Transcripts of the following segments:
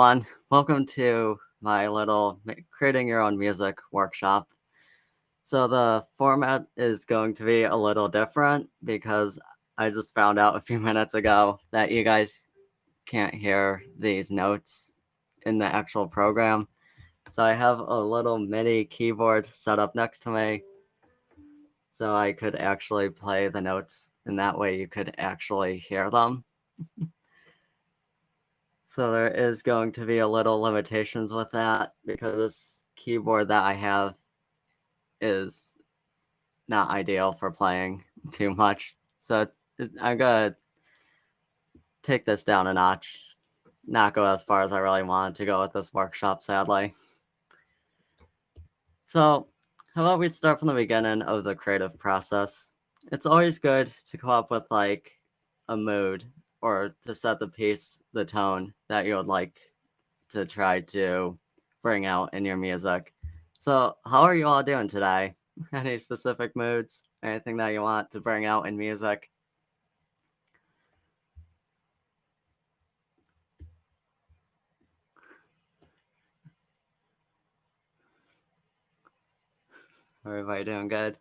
everyone. Welcome to my little creating your own music workshop. So the format is going to be a little different because I just found out a few minutes ago that you guys can't hear these notes in the actual program. So I have a little MIDI keyboard set up next to me so I could actually play the notes, and that way you could actually hear them. So there is going to be a little limitations with that because this keyboard that I have is not ideal for playing too much. So I'm gonna take this down a notch, not go as far as I really wanted to go with this workshop, sadly. So how about we start from the beginning of the creative process? It's always good to come up with like a mood or to set the piece, the tone that you would like to try to bring out in your music. So how are you all doing today? Any specific moods? Anything that you want to bring out in music? Everybody doing good?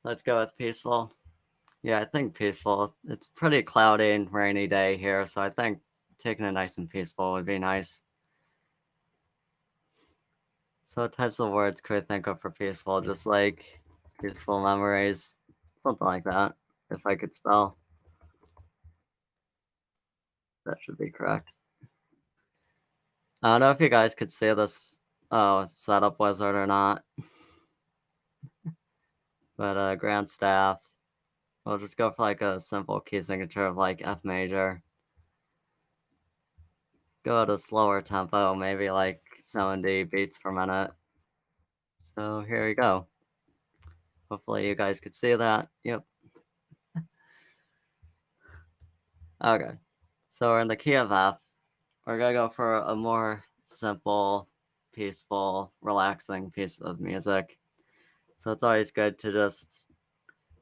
Let's go with peaceful. Yeah, I think peaceful. It's pretty cloudy and rainy day here, so I think taking it nice and peaceful would be nice. So what types of words could I think of for peaceful? Just like peaceful memories, something like that. If I could spell, that should be correct. I don't know if you guys could see this setup wizard or not, but grand staff. We'll just go for like a simple key signature of like F major. Go at a slower tempo, maybe like 70 beats per minute. So here we go. Hopefully you guys could see that. Yep. Okay. So we're in the key of F. We're gonna go for a more simple, peaceful, relaxing piece of music. So it's always good to just,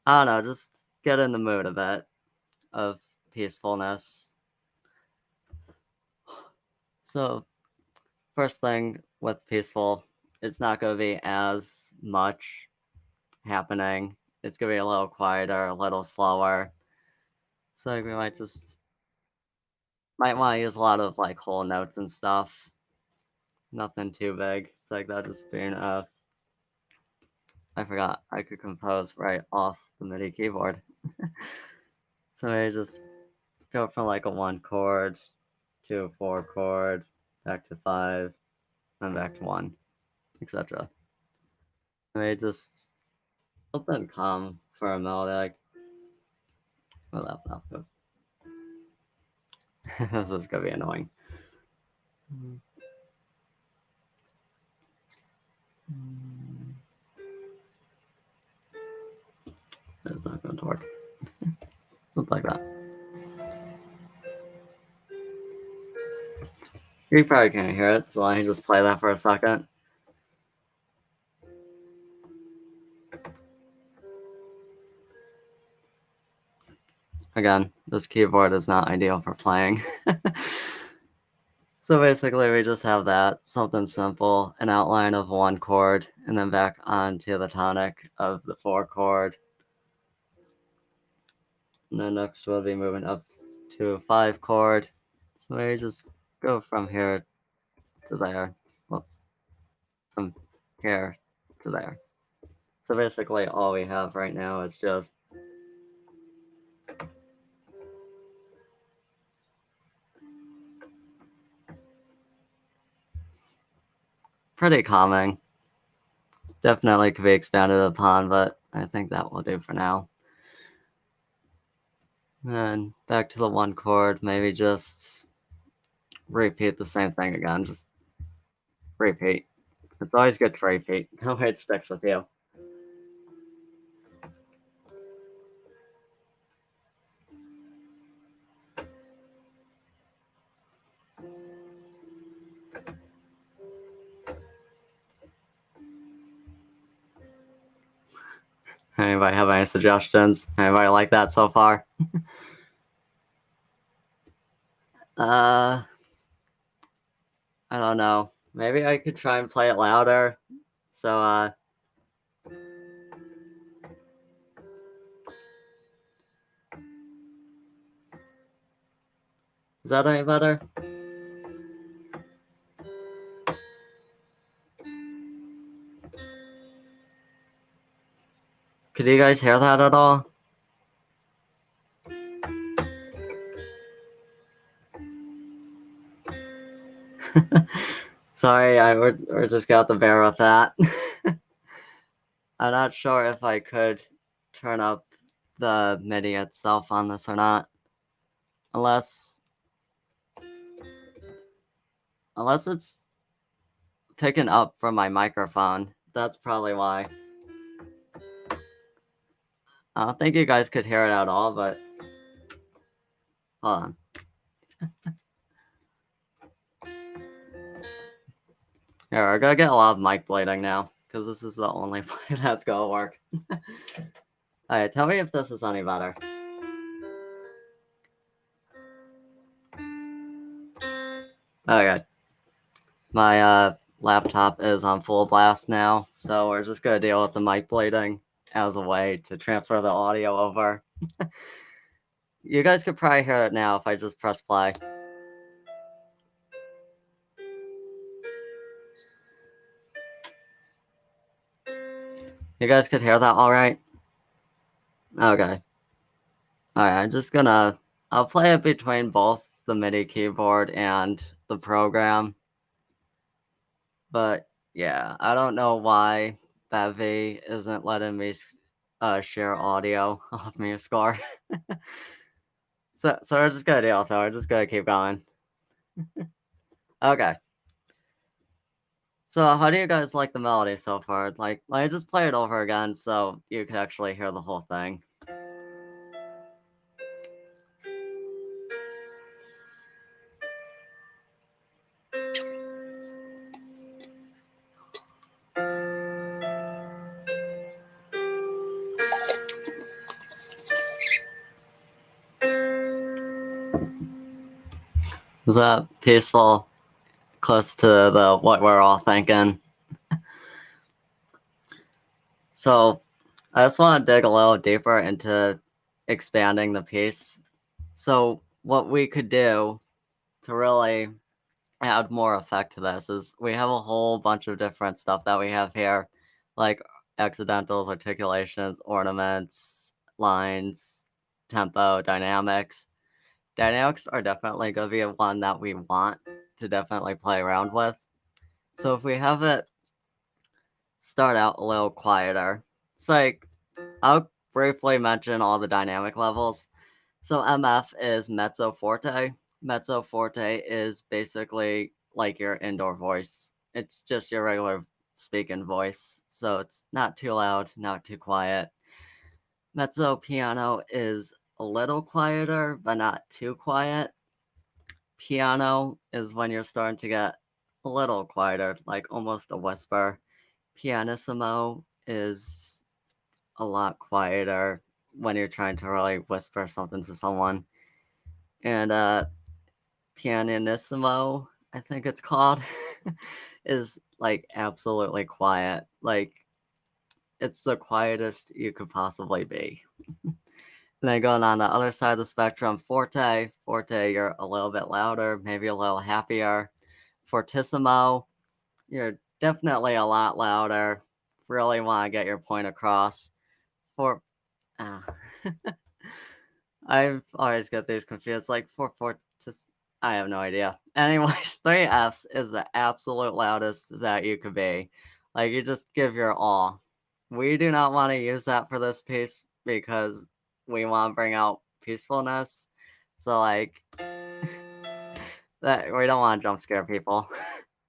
I don't know, just get in the mood a bit of peacefulness. So first thing with peaceful, it's not going to be as much happening. It's going to be a little quieter, a little slower. So we might want to use a lot of like whole notes and stuff. Nothing too big. It's like that just being I forgot I could compose right off the MIDI keyboard. So I just go from like a 1 chord to a 4 chord, back to 5, then back to 1, etc. I just something calm for a melody, like, well, that. This is gonna be annoying. It's not going to work. Something like that. You probably can't hear it, so let me just play that for a second. Again, this keyboard is not ideal for playing. So basically we just have that, something simple, an outline of 1 chord, and then back onto the tonic of the 4 chord. And then next we'll be moving up to a 5 chord. So we just go from here to there. Whoops. From here to there. So basically all we have right now is just pretty calming. Definitely could be expanded upon, but I think that will do for now. And back to the 1 chord, maybe just repeat the same thing again, just repeat. It's always good to repeat. That way it sticks with you. Anybody have any suggestions? Anybody like that so far? I don't know. Maybe I could try and play it louder. So, is that any better? Could you guys hear that at all? Sorry, we're just got to bear with that. I'm not sure if I could turn up the MIDI itself on this or not. Unless it's picking up from my microphone. That's probably why. I don't think you guys could hear it at all, but hold on. Here, we're gonna get a lot of mic blading now, because this is the only way that's gonna work. Alright, tell me if this is any better. Okay. My laptop is on full blast now, so we're just gonna deal with the mic blading as a way to transfer the audio over. You guys could probably hear it now if I just press play. You guys could hear that all right? Okay. Alright, I'll play it between both the MIDI keyboard and the program. But yeah, I don't know why Bevy isn't letting me share audio off MuseScore. So we're just gonna deal with it. We're just gonna keep going. Okay. So how do you guys like the melody so far? Like, let me just play it over again so you can actually hear the whole thing. Is that peaceful? Close to the what we're all thinking. So I just want to dig a little deeper into expanding the piece. So what we could do to really add more effect to this is we have a whole bunch of different stuff that we have here, like accidentals, articulations, ornaments, lines, tempo, dynamics. Dynamics are definitely going to be one that we want to definitely play around with. So if we have it start out a little quieter, it's like I'll briefly mention all the dynamic levels. So MF is mezzo forte. Mezzo forte is basically like your indoor voice. It's just your regular speaking voice. So it's not too loud, not too quiet. Mezzo piano is a little quieter, but not too quiet. Piano is when you're starting to get a little quieter, like almost a whisper. Pianissimo is a lot quieter when you're trying to really whisper something to someone. And pianissimo, I think it's called, is like absolutely quiet. Like it's the quietest you could possibly be. And then going on the other side of the spectrum, forte. Forte, you're a little bit louder, maybe a little happier. Fortissimo, you're definitely a lot louder. Really want to get your point across. For uh, I've always got these confused. Like I have no idea. Anyways, 3Fs is the absolute loudest that you could be. Like you just give your all. We do not want to use that for this piece because we want to bring out peacefulness. So like that we don't want to jump scare people.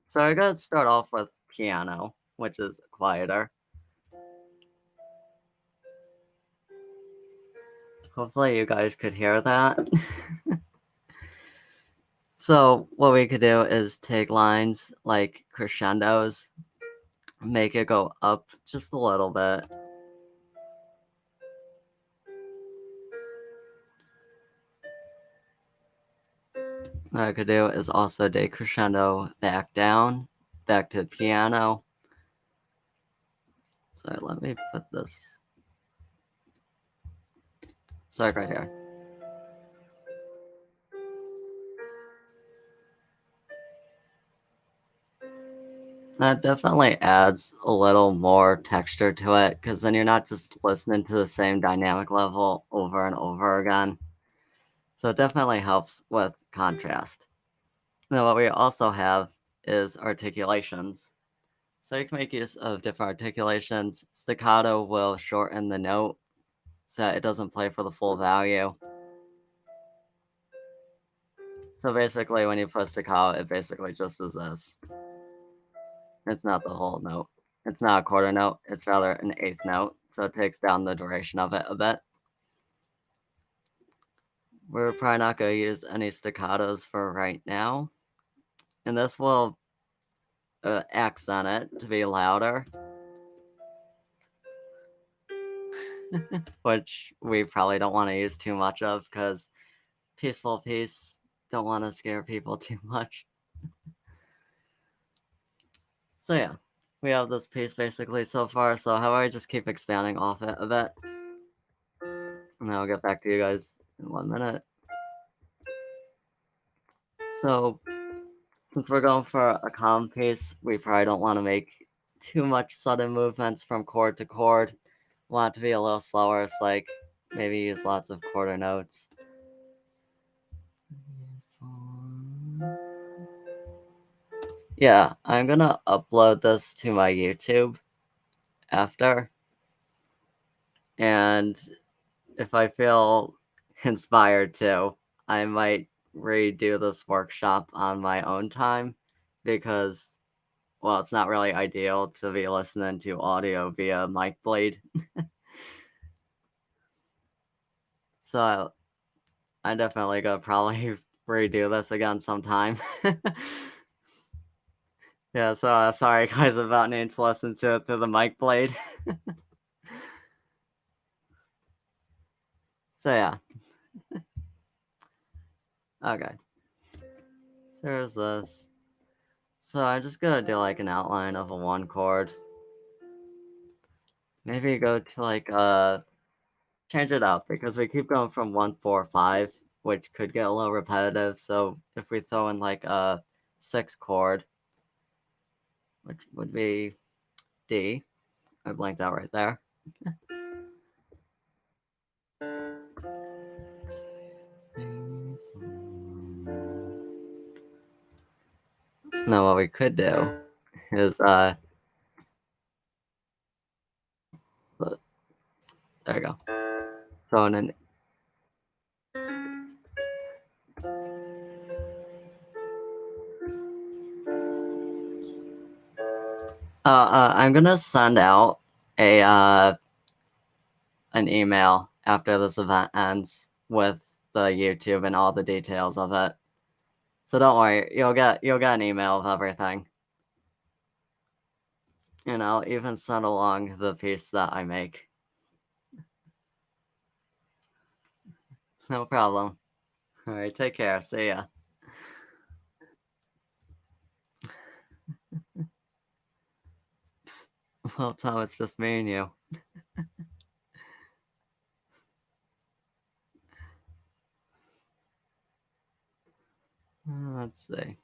So we're gonna start off with piano, which is quieter. Hopefully you guys could hear that. So what we could do is take lines like crescendos, make it go up just a little bit. What I could do is also decrescendo back down, back to piano. So let me put this. Sorry, right here. That definitely adds a little more texture to it because then you're not just listening to the same dynamic level over and over again. So it definitely helps with contrast. Now, what we also have is articulations. So you can make use of different articulations. Staccato will shorten the note so that it doesn't play for the full value. So basically, when you put staccato, it basically just is this. It's not the whole note. It's not a quarter note, it's rather an eighth note, so it takes down the duration of it a bit. We're probably not going to use any staccatos for right now, and this will accent it to be louder, which we probably don't want to use too much of because peaceful piece, don't want to scare people too much. So yeah, we have this piece basically so far, so how about I just keep expanding off it a bit, and then I'll get back to you guys in 1 minute. So since we're going for a calm piece, we probably don't want to make too much sudden movements from chord to chord. Want it to be a little slower, so like maybe use lots of quarter notes. Yeah, I'm gonna upload this to my YouTube after, and if I feel inspired to, I might redo this workshop on my own time because, well, it's not really ideal to be listening to audio via mic blade. So I'm definitely gonna probably redo this again sometime. Yeah, so sorry guys about needing to listen to it through the mic blade. So yeah, okay. So there's this. So I'm just gonna do like an outline of a one chord. Maybe go to like change it up because we keep going from 1 4 5, which could get a little repetitive. So if we throw in like a 6 chord, which would be D, I blanked out right there. Now what we could do is there we go. Throw in an I'm gonna send out a an email after this event ends with the YouTube and all the details of it. So don't worry, you'll get an email of everything. And I'll even send along the piece that I make. No problem. Alright, take care. See ya. Well, Tom, it's just me and you. Let's see.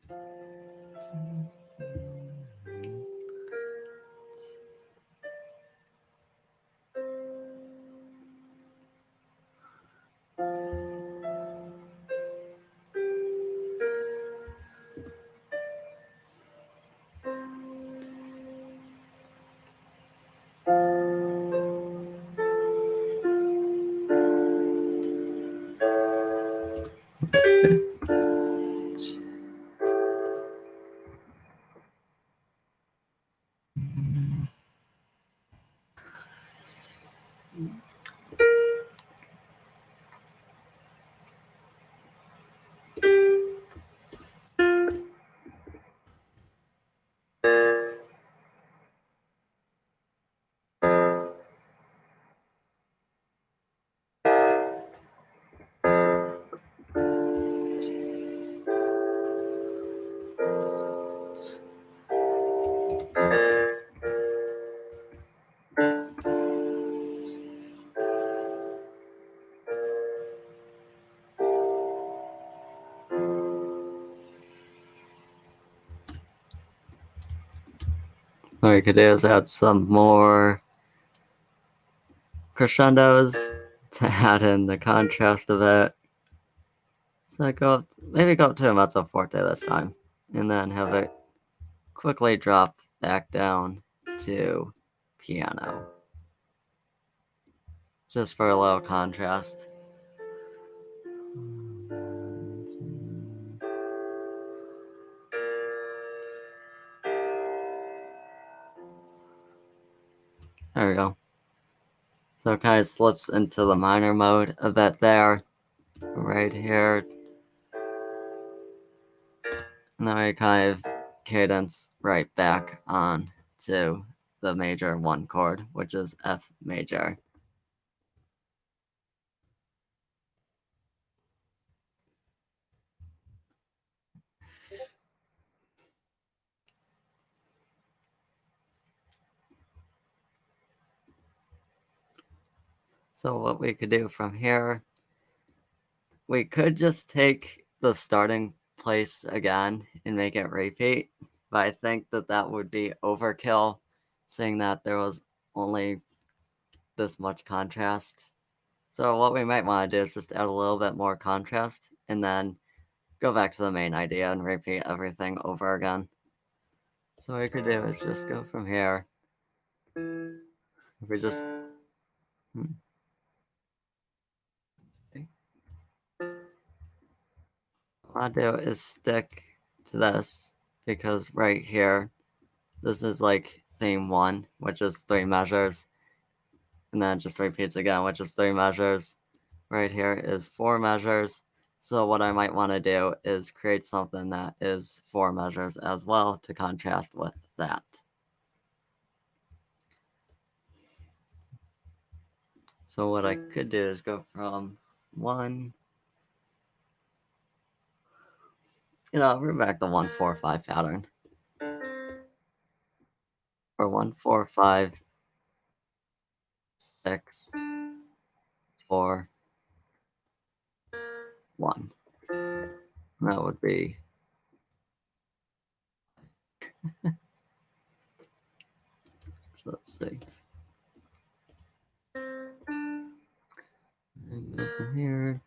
what we could do is add some more crescendos to add in the contrast of it. So maybe go up to a mezzo forte this time, and then have it quickly drop back down to piano, just for a little contrast. There we go. So it kind of slips into the minor mode a bit there, right here. And then we kind of cadence right back on to the major 1 chord, which is F major. So what we could do from here, we could just take the starting place again and make it repeat, but I think that that would be overkill, seeing that there was only this much contrast. So what we might want to do is just add a little bit more contrast, and then go back to the main idea and repeat everything over again. So what we could do is just go from here. If we just... What I'll do is stick to this, because right here, this is like theme 1, which is 3 measures, and then it just repeats again, which is 3 measures. Right here is 4 measures. So what I might want to do is create something that is 4 measures as well to contrast with that. So what I could do is go from 1, we're back to 1, 4, 5 pattern. Or 1, 4, 5, 6, 4, 1. That would be... Let's see. And go from here.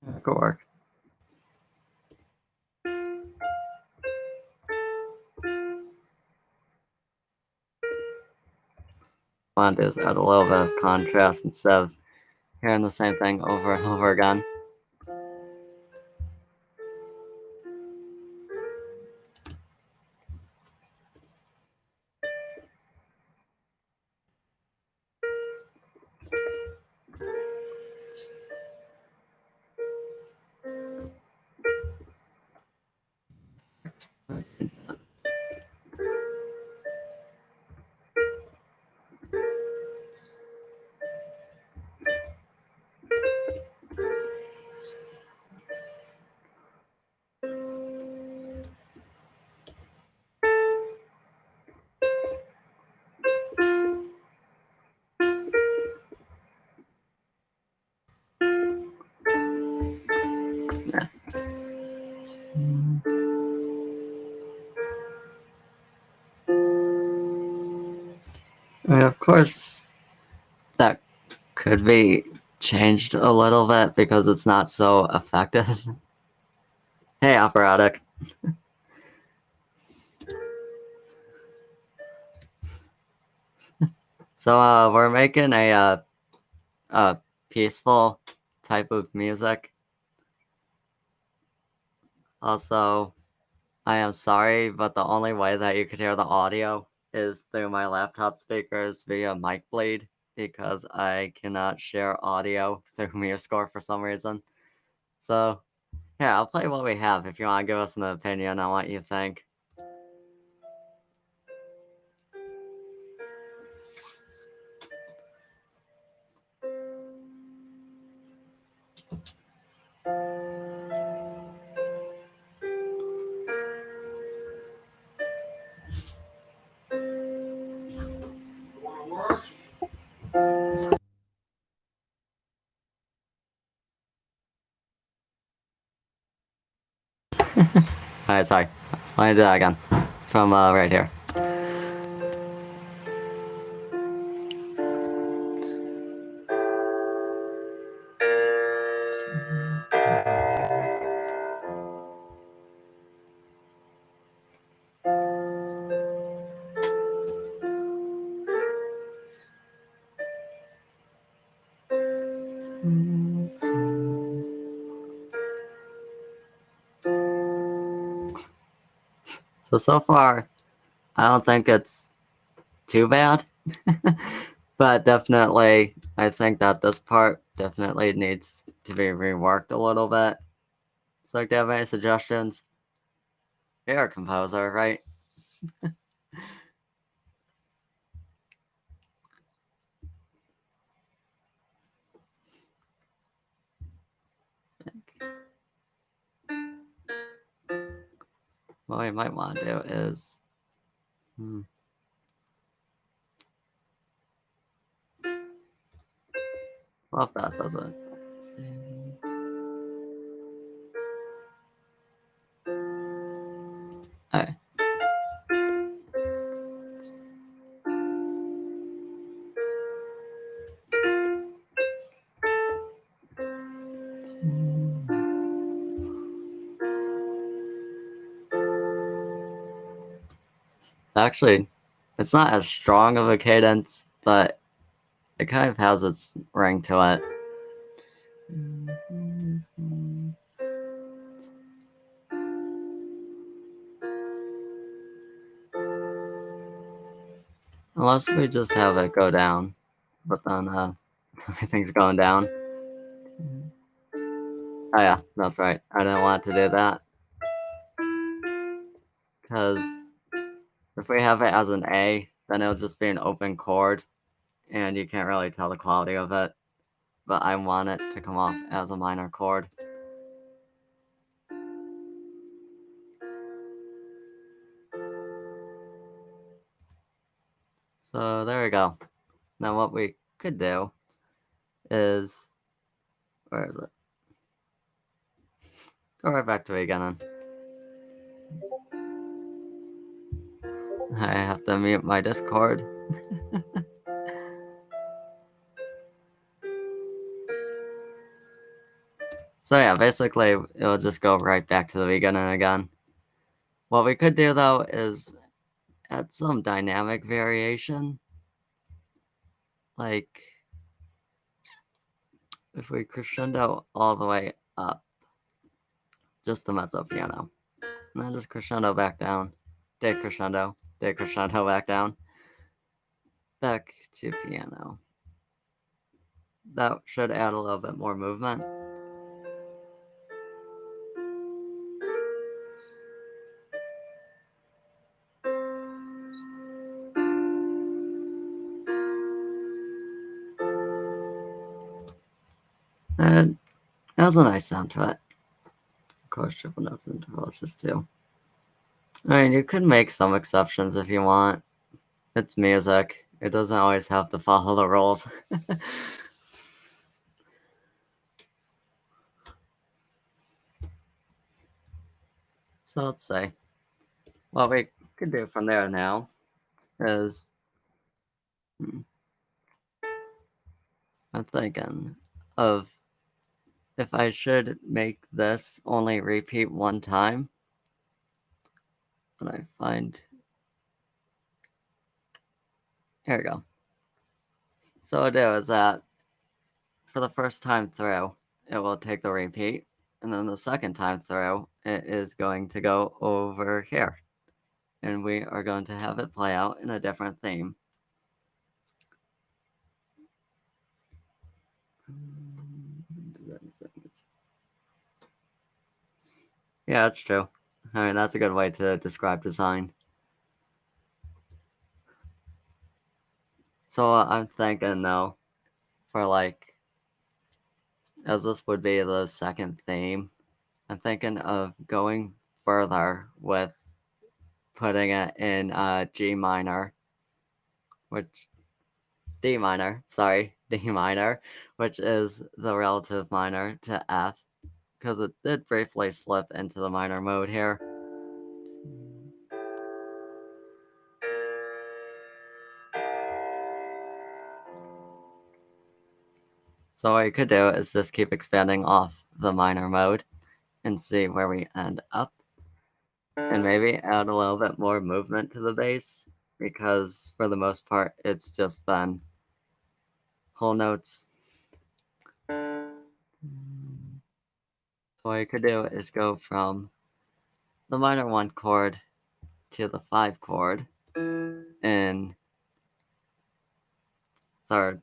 That could work. What I want to do is add a little bit of contrast instead of hearing the same thing over and over again. Yeah. I mean, of course, that could be changed a little bit because it's not so effective. Hey, operatic. So we're making a peaceful type of music. Also, I am sorry, but the only way that you could hear the audio is through my laptop speakers via mic bleed, because I cannot share audio through MuseScore for some reason. So, yeah, I'll play what we have if you want to give us an opinion on what you think. sorry. Let me do that again. From right here. So far, I don't think it's too bad. But definitely, I think that this part definitely needs to be reworked a little bit. So, do you have any suggestions? You're a composer, right? What we might want to do is. Well, if that doesn't. Alright. Actually, it's not as strong of a cadence, but it kind of has its ring to it. Unless we just have it go down, but then everything's going down. Oh yeah, that's right. I didn't want to do that. Because if we have it as an A, then it'll just be an open chord, and you can't really tell the quality of it. But I want it to come off as a minor chord. So there we go. Now what we could do is, where is it? Go right back to the beginning. I have to mute my Discord. So yeah, basically it'll just go right back to the beginning again. What we could do though is add some dynamic variation. Like if we crescendo all the way up, just the mezzo piano. And then just crescendo back down. Decrescendo back down. Back to piano. That should add a little bit more movement. And it has a nice sound to it. Of course, triple notes and intervals too. I mean, you could make some exceptions if you want. It's music. It doesn't always have to follow the rules. So let's say what we could do from there now is I'm thinking of if I should make this only repeat one time. And I find here we go. So what I'll do is that for the first time through, it will take the repeat, and then the second time through, it is going to go over here. And we are going to have it play out in a different theme. Yeah, that's true. I mean, that's a good way to describe design. So I'm thinking though, for like, as this would be the second theme, I'm thinking of going further with putting it in G minor, which D minor, which is the relative minor to F, because it did briefly slip into the minor mode here. So what we could do is just keep expanding off the minor mode and see where we end up. And maybe add a little bit more movement to the bass, because for the most part, it's just been whole notes. What you could do is go from the minor 1 chord to the 5 chord in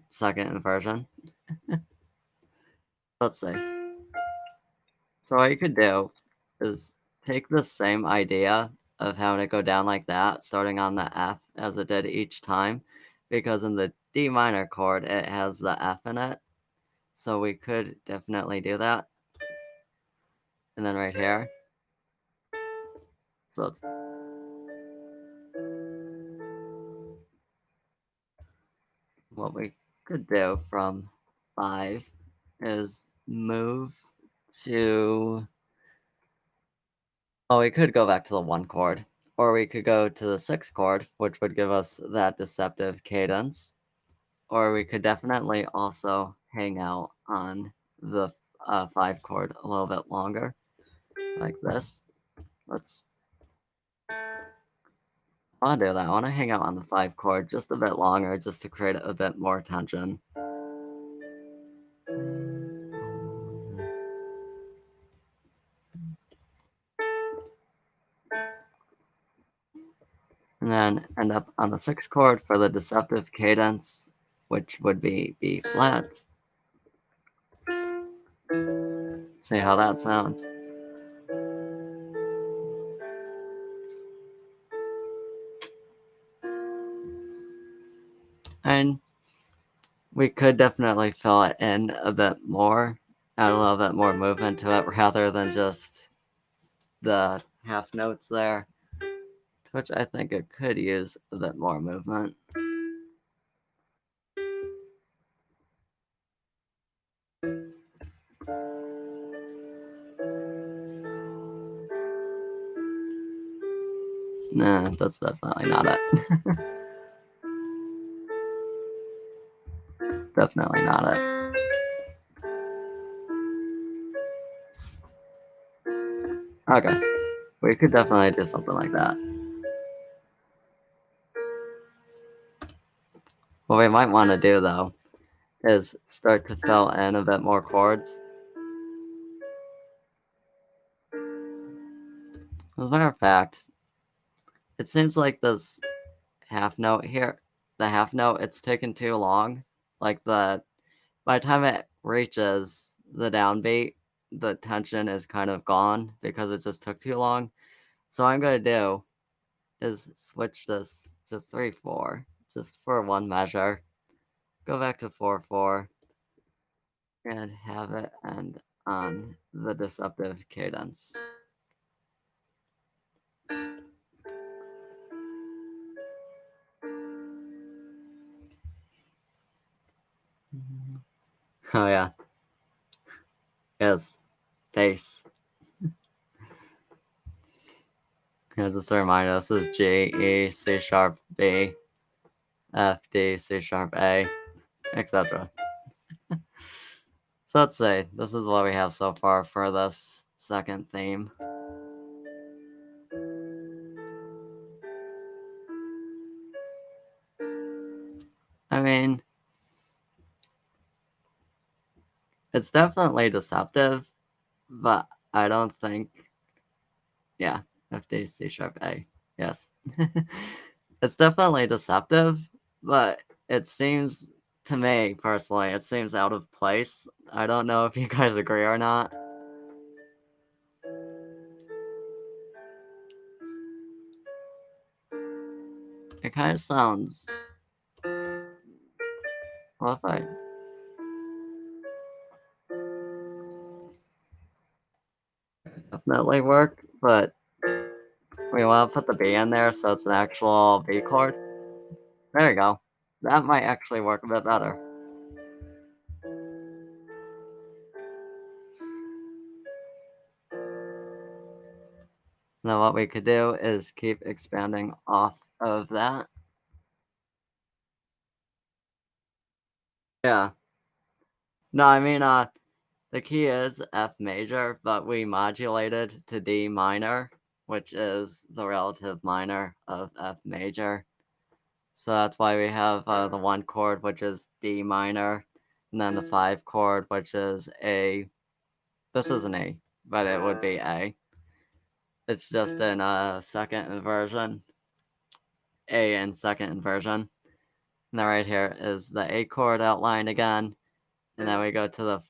second inversion. Let's see. So what you could do is take the same idea of having it go down like that, starting on the F as it did each time, because in the D minor chord, it has the F in it. So we could definitely do that. And then right here. So what we could do from 5 is move to. Oh, we could go back to the 1 chord. Or we could go to the 6 chord, which would give us that deceptive cadence. Or we could definitely also hang out on the 5 chord a little bit longer, like this. Let's. I want to do that. I want to hang out on the 5 chord just a bit longer, just to create a bit more tension. And then end up on the 6 chord for the deceptive cadence, which would be B flat. See how that sounds. And we could definitely fill it in a bit more, add a little bit more movement to it rather than just the half notes there, which I think it could use a bit more movement. Nah, that's definitely not it. Definitely not it. Okay, we could definitely do something like that. What we might want to do, though, is start to fill in a bit more chords. As a matter of fact, it seems like this half note here, the half note, it's taken too long. Like by the time it reaches the downbeat, the tension is kind of gone because it just took too long. So what I'm gonna do is switch this to 3/4, just for one measure. Go back to 4/4 and have it end on the deceptive cadence. Oh yeah, yes, face. Yeah, just a reminder, this is G, E, C sharp, B, F, D, C sharp, A, etc. So let's see, this is what we have so far for this second theme. I mean, it's definitely deceptive, but I don't think. Yeah, F, D, C sharp, A. Yes. It's definitely deceptive, but it seems, to me personally, it seems out of place. I don't know if you guys agree or not. It kind of sounds. Well, if I definitely work, but we want to put the B in there so it's an actual B chord. There you go. That might actually work a bit better. Now what we could do is keep expanding off of that. Yeah. No, I mean, the key is F major, but we modulated to D minor, which is the relative minor of F major. So that's why we have the one chord, which is D minor, and then the five chord, which is A. This is an A, but it would be A. It's just in a second inversion, A in second inversion. And then right here is the A chord outlined again, and then we go to the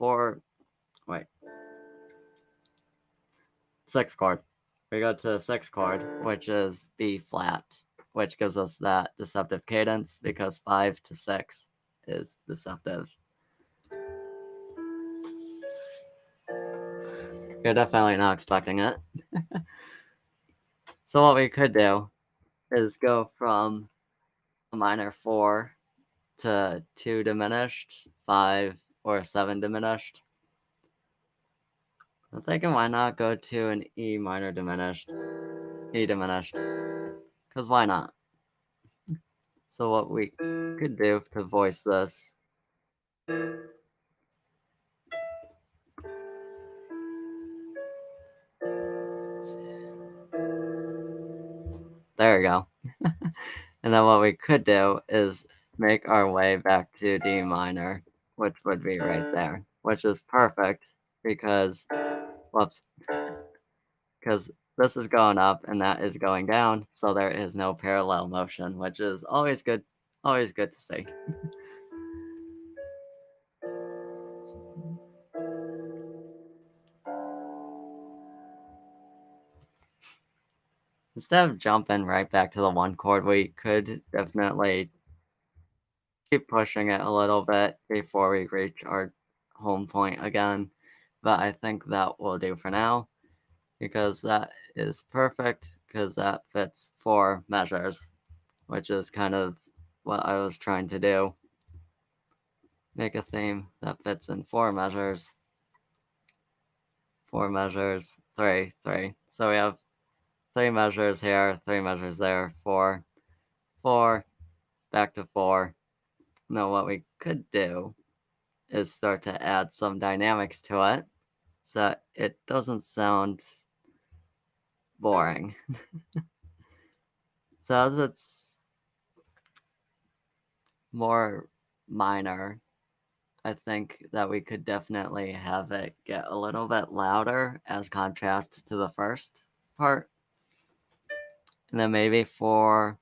sixth chord. We go to the sixth chord, which is B flat, which gives us that deceptive cadence because 5 to 6 is deceptive. You're definitely not expecting it. So what we could do is go from a minor 4 to 2 diminished, 5, or 7 diminished. I'm thinking why not go to an E minor diminished, E diminished, because why not? So what we could do to voice this, there we go. And then what we could do is make our way back to D minor, which would be right there, which is perfect because, whoops, because this is going up and that is going down, so there is no parallel motion, which is always good to see. Instead of jumping right back to the one chord, we could definitely keep pushing it a little bit before we reach our home point again. But I think that will do for now because that is perfect because that fits 4 measures, which is kind of what I was trying to do. Make a theme that fits in 4 measures. 4 measures, 3, 3. So we have 3 measures here, 3 measures there, 4, 4, back to 4. Now what we could do is start to add some dynamics to it so it doesn't sound boring. So as it's more minor, I think that we could definitely have it get a little bit louder as contrast to the first part. And then maybe for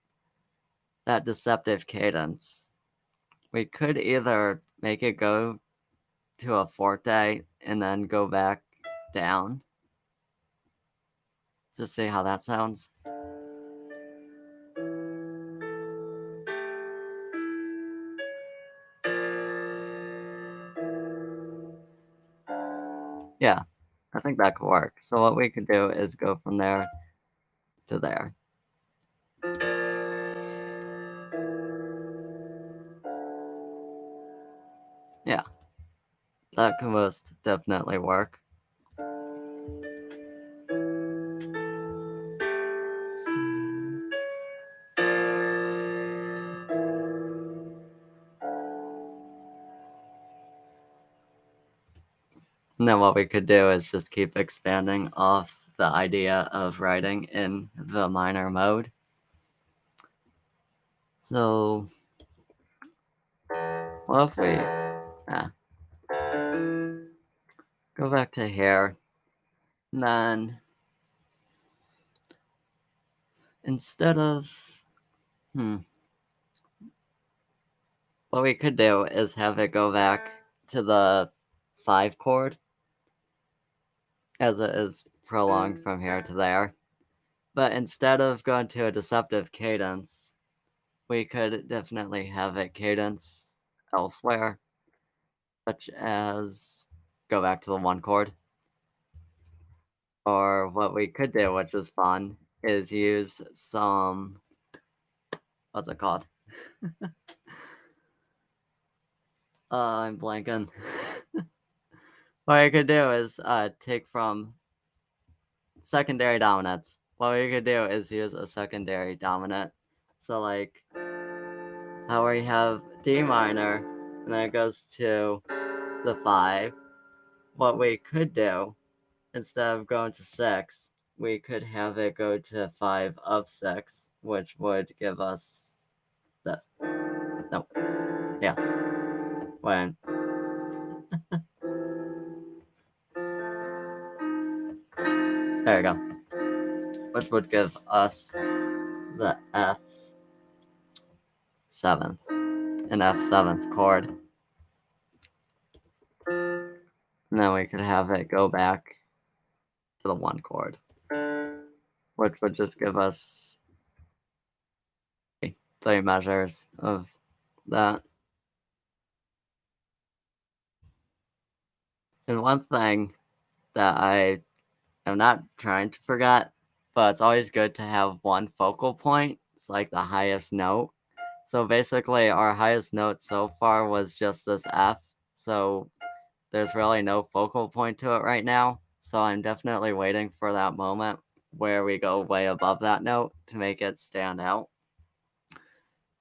that deceptive cadence, we could either make it go to a forte and then go back down to see how that sounds. Yeah, I think that could work. So what we could do is go from there to there. Yeah, that could most definitely work. And then what we could do is just keep expanding off the idea of writing in the minor mode. So, what if we go back to here, and then instead of, what we could do is have it go back to the 5 chord, as it is prolonged from here to there. But instead of going to a deceptive cadence, we could definitely have it cadence elsewhere, such as go back to the 1 chord. Or what we could do, which is fun, is use some, what's it called? I'm blanking. What I could do is take from secondary dominants. What we could do is use a secondary dominant. So like how we have D minor, and then it goes to the 5. What we could do, instead of going to 6, we could have it go to 5 of 6, which would give us this. No, yeah, when there you go, which would give us the F7th, an F7th chord. And then we could have it go back to the 1 chord, which would just give us 3 measures of that. And one thing that I am not trying to forget, but it's always good to have one focal point. It's like the highest note. So basically, our highest note so far was just this F. So there's really no focal point to it right now. So I'm definitely waiting for that moment where we go way above that note to make it stand out.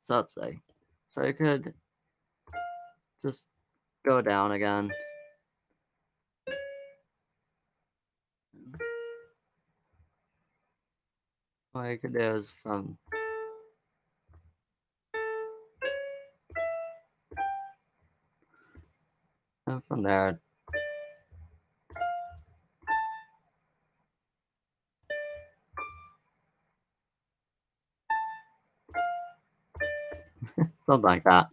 So let's see. So you could just go down again. What you could do is from there. Something like that.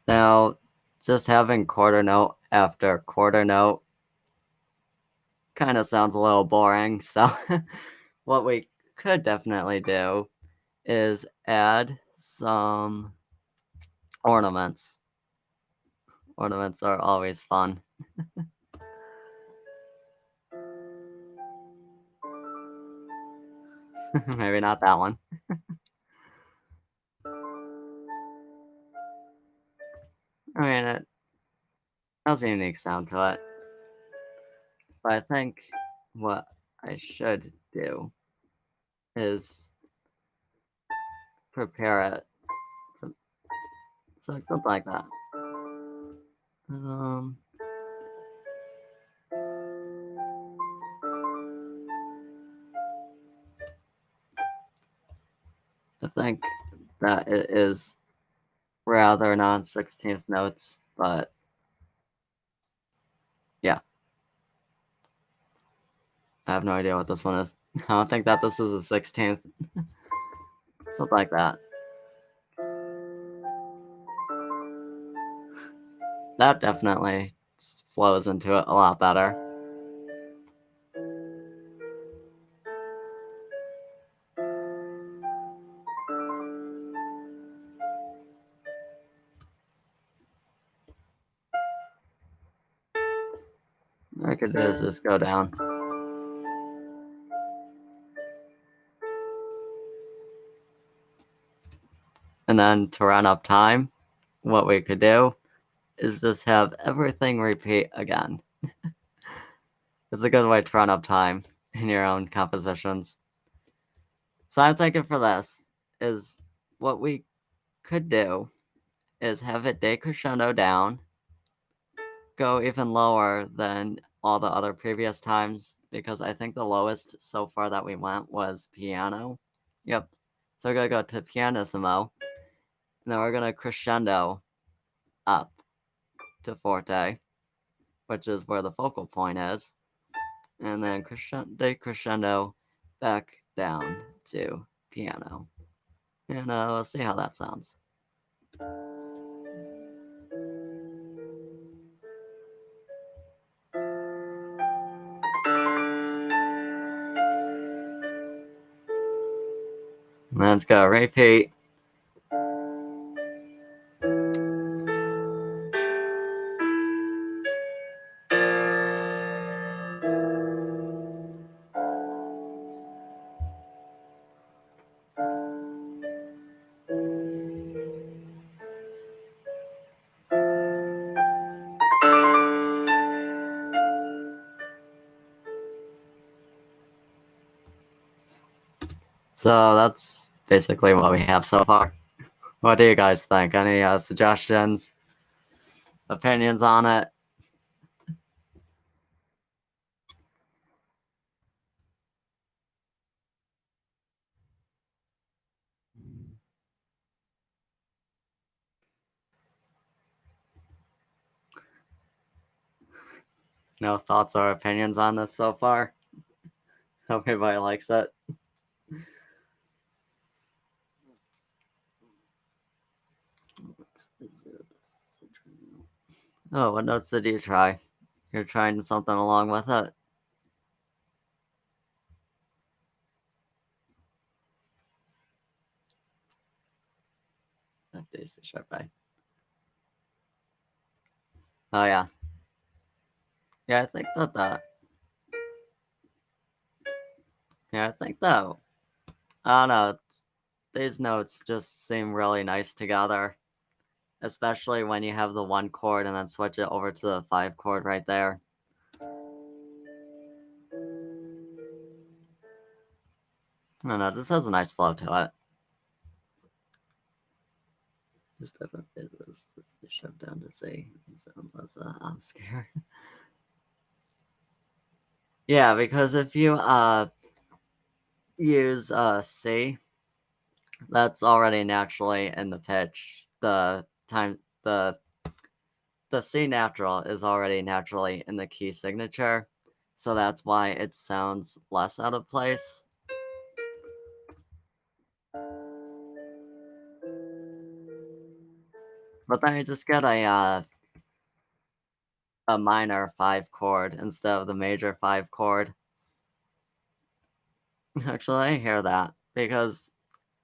Now, just having quarter note after quarter note kind of sounds a little boring. So, what we could definitely do is add some ornaments. Ornaments are always fun. Maybe not that one. I mean, it has a unique sound to it. But I think what I should do is prepare it. So something like that. Um, I think that it is rather non-16th notes, but yeah, I have no idea what this one is. I don't think that this is a 16th. Something like that. That definitely flows into it a lot better. What I could do is just go down. And then to run up time, what we could do is just have everything repeat again. It's a good way to run up time in your own compositions. So I'm thinking for this is what we could do is have it decrescendo down, go even lower than all the other previous times, because I think the lowest so far that we went was piano. Yep. So we're gonna go to pianissimo, and then we're gonna crescendo up to forte, which is where the focal point is, and then decrescendo back down to piano. And we'll see how that sounds. And then it's gonna repeat. So that's basically what we have so far. What do you guys think? Any suggestions, opinions on it? No thoughts or opinions on this so far? Hope everybody likes it. Oh, what notes did you try? You're trying something along with it? Daisy Sharp Eye. Oh, yeah. Yeah, I think that. Yeah, I think that. I don't know. These notes just seem really nice together, especially when you have the one chord and then switch it over to the five chord right there. I don't know. This has a nice flow to it. This type of business is shoved down to C. Sound less obscure. Yeah, because if you use C, that's already naturally in the pitch. The C natural is already naturally in the key signature, so that's why it sounds less out of place. But then you just get a minor five chord instead of the major five chord. Actually, I hear that because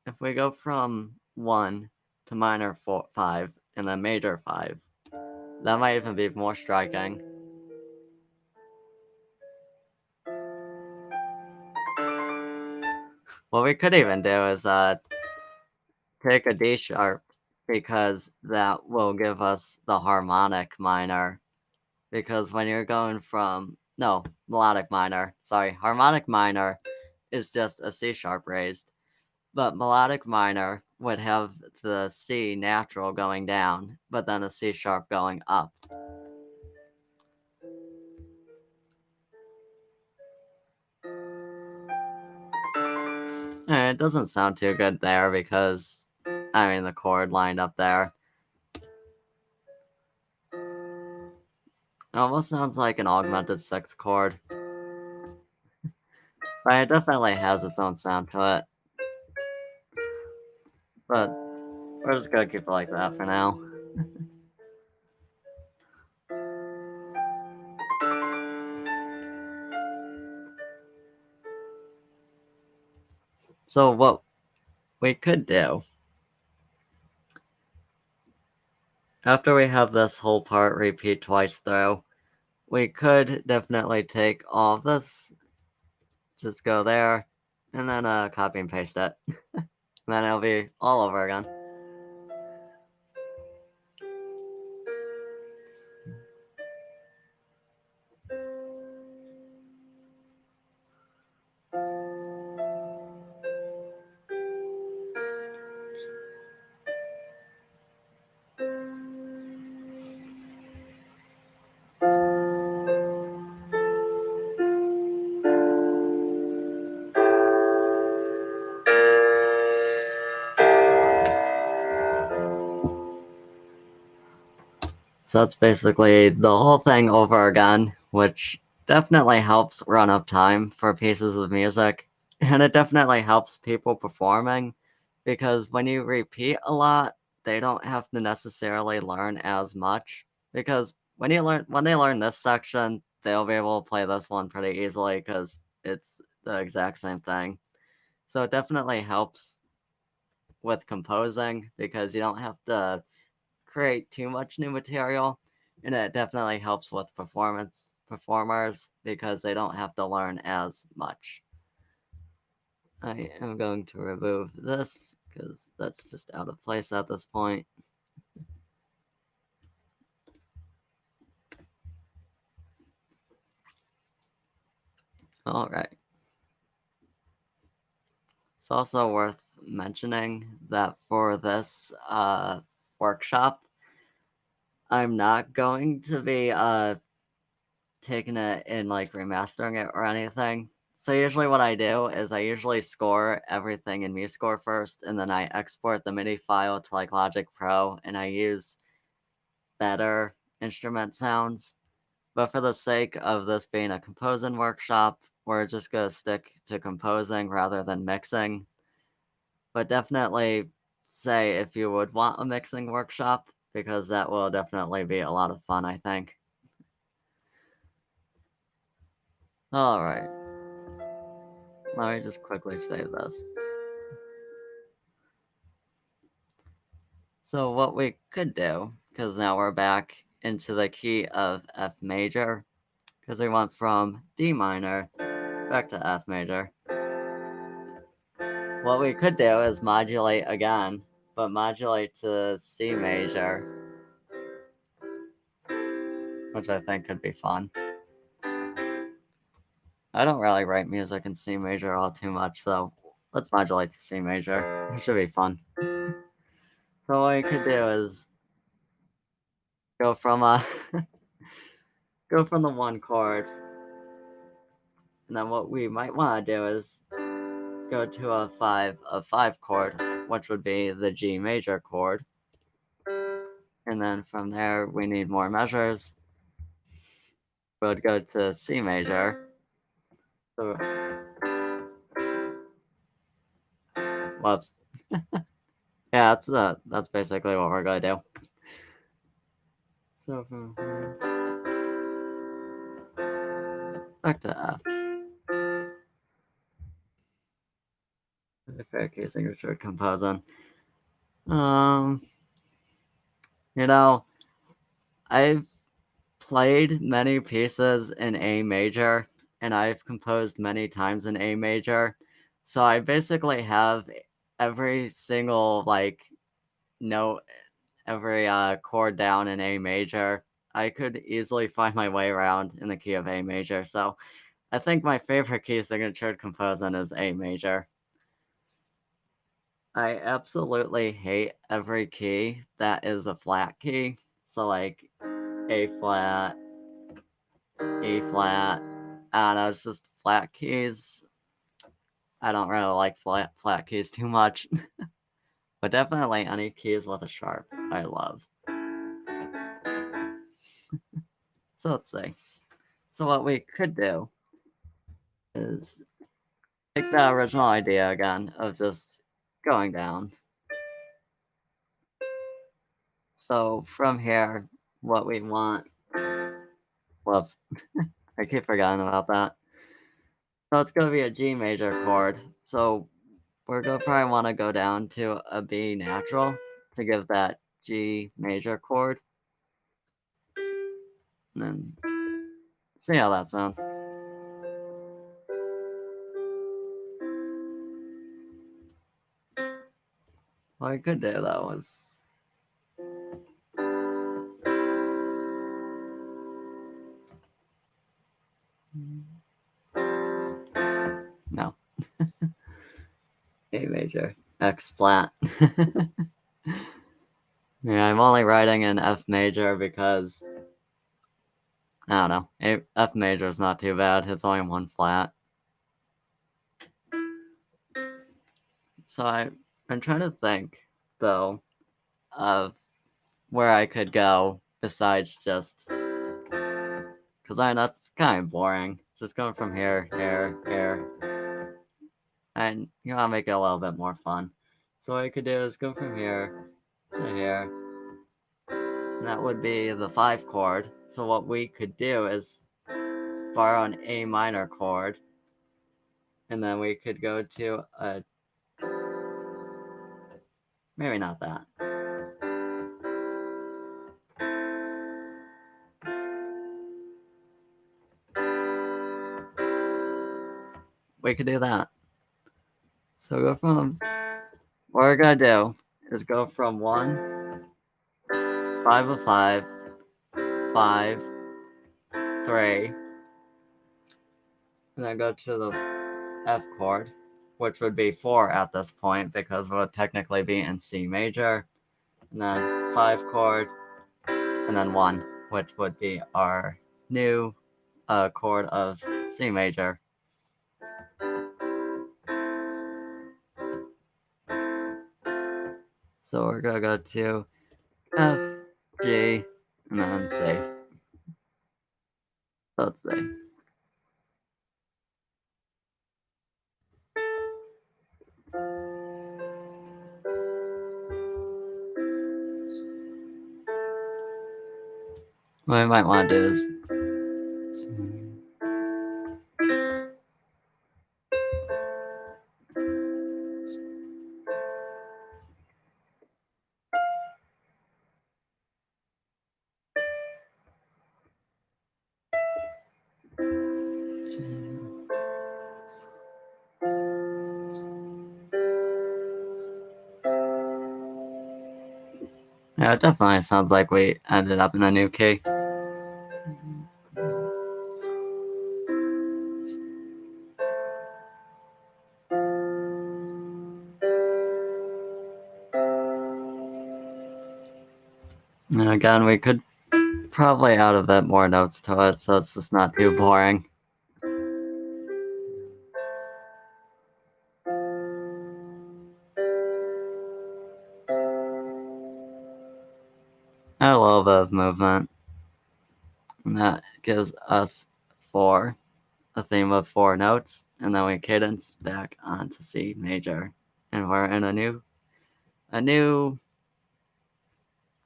if we go from one to minor five and then major five, that might even be more striking. What we could even do is take a D sharp because that will give us the harmonic minor. Because when you're going from no melodic minor, sorry, harmonic minor is just a C sharp raised, but melodic minor would have the C natural going down, but then a C sharp going up. And it doesn't sound too good there because, I mean, the chord lined up there. It almost sounds like an augmented sixth chord. But it definitely has its own sound to it. But we're just gonna keep it like that for now. So what we could do, after we have this whole part repeat twice through, we could definitely take all of this, just go there, and then copy and paste it. And then it'll be all over again. So that's basically the whole thing over again, which definitely helps run up time for pieces of music. And it definitely helps people performing because when you repeat a lot, they don't have to necessarily learn as much. Because when they learn this section, they'll be able to play this one pretty easily because it's the exact same thing. So it definitely helps with composing because you don't have to create too much new material, and it definitely helps with performers because they don't have to learn as much. I am going to remove this because that's just out of place at this point. All right. also worth mentioning that for this workshop, I'm not going to be taking it and like remastering it or anything. So usually what I do is I usually score everything in MuseScore first, and then I export the MIDI file to like Logic Pro, and I use better instrument sounds. But for the sake of this being a composing workshop, we're just gonna stick to composing rather than mixing. But definitely say if you would want a mixing workshop, because that will definitely be a lot of fun, I think. Alright, let me just quickly save this. So what we could do, because now we're back into the key of F major, because we went from D minor back to F major. What we could do is modulate again, but modulate to C major, which I think could be fun. I don't really write music in C major all too much, so let's modulate to C major. It should be fun. So what we could do is go from go from the one chord, and then what we might want to do is go to a five chord, which would be the G major chord, and then from there we need more measures. We'll go to C major. So, whoops. Yeah, that's basically what we're gonna do. So from here back to F. Fair key signature composing. Um, you know, I've played many pieces in A major, and I've composed many times in A major. So I basically have every single like note, every chord down in A major. I could easily find my way around in the key of A major. So I think my favorite key signature composing is A major. I absolutely hate every key that is a flat key. So like A flat, E flat. I don't know, it's just flat keys. I don't really like flat keys too much. But definitely any keys with a sharp, I love. So let's see. So what we could do is take the original idea again of just going down. So from here, what we want, whoops, I keep forgetting about that. So it's going to be a G major chord. So we're going to probably want to go down to a B natural to give that G major chord. And then see how that sounds. What I could do though is no. A major, X flat. Yeah, I'm only writing in F major because I don't know. F major is not too bad. It's only one flat. So I'm trying to think though of where I could go besides just because that's kind of boring. Just going from here, here, and you want to make it a little bit more fun. So what I could do is go from here to here. And that would be the 5 chord. So what we could do is borrow an A minor chord, and then we could go to a maybe not that. We could do that. So go from what we're gonna do is go from 1, 5 of 5, 5, 3, and then go to the F chord, which would be 4 at this point because it would technically be in C major, and then 5 chord, and then 1, which would be our new chord of C major. So we're gonna go to F, G, and then C. Let's see. What I might want to do is yeah, it definitely sounds like we ended up in a new key. And again, we could probably add a bit more notes to it so it's just not too boring. Add a little bit of movement. And that gives us 4, a theme of 4 notes, and then we cadence back onto C major. And we're in a new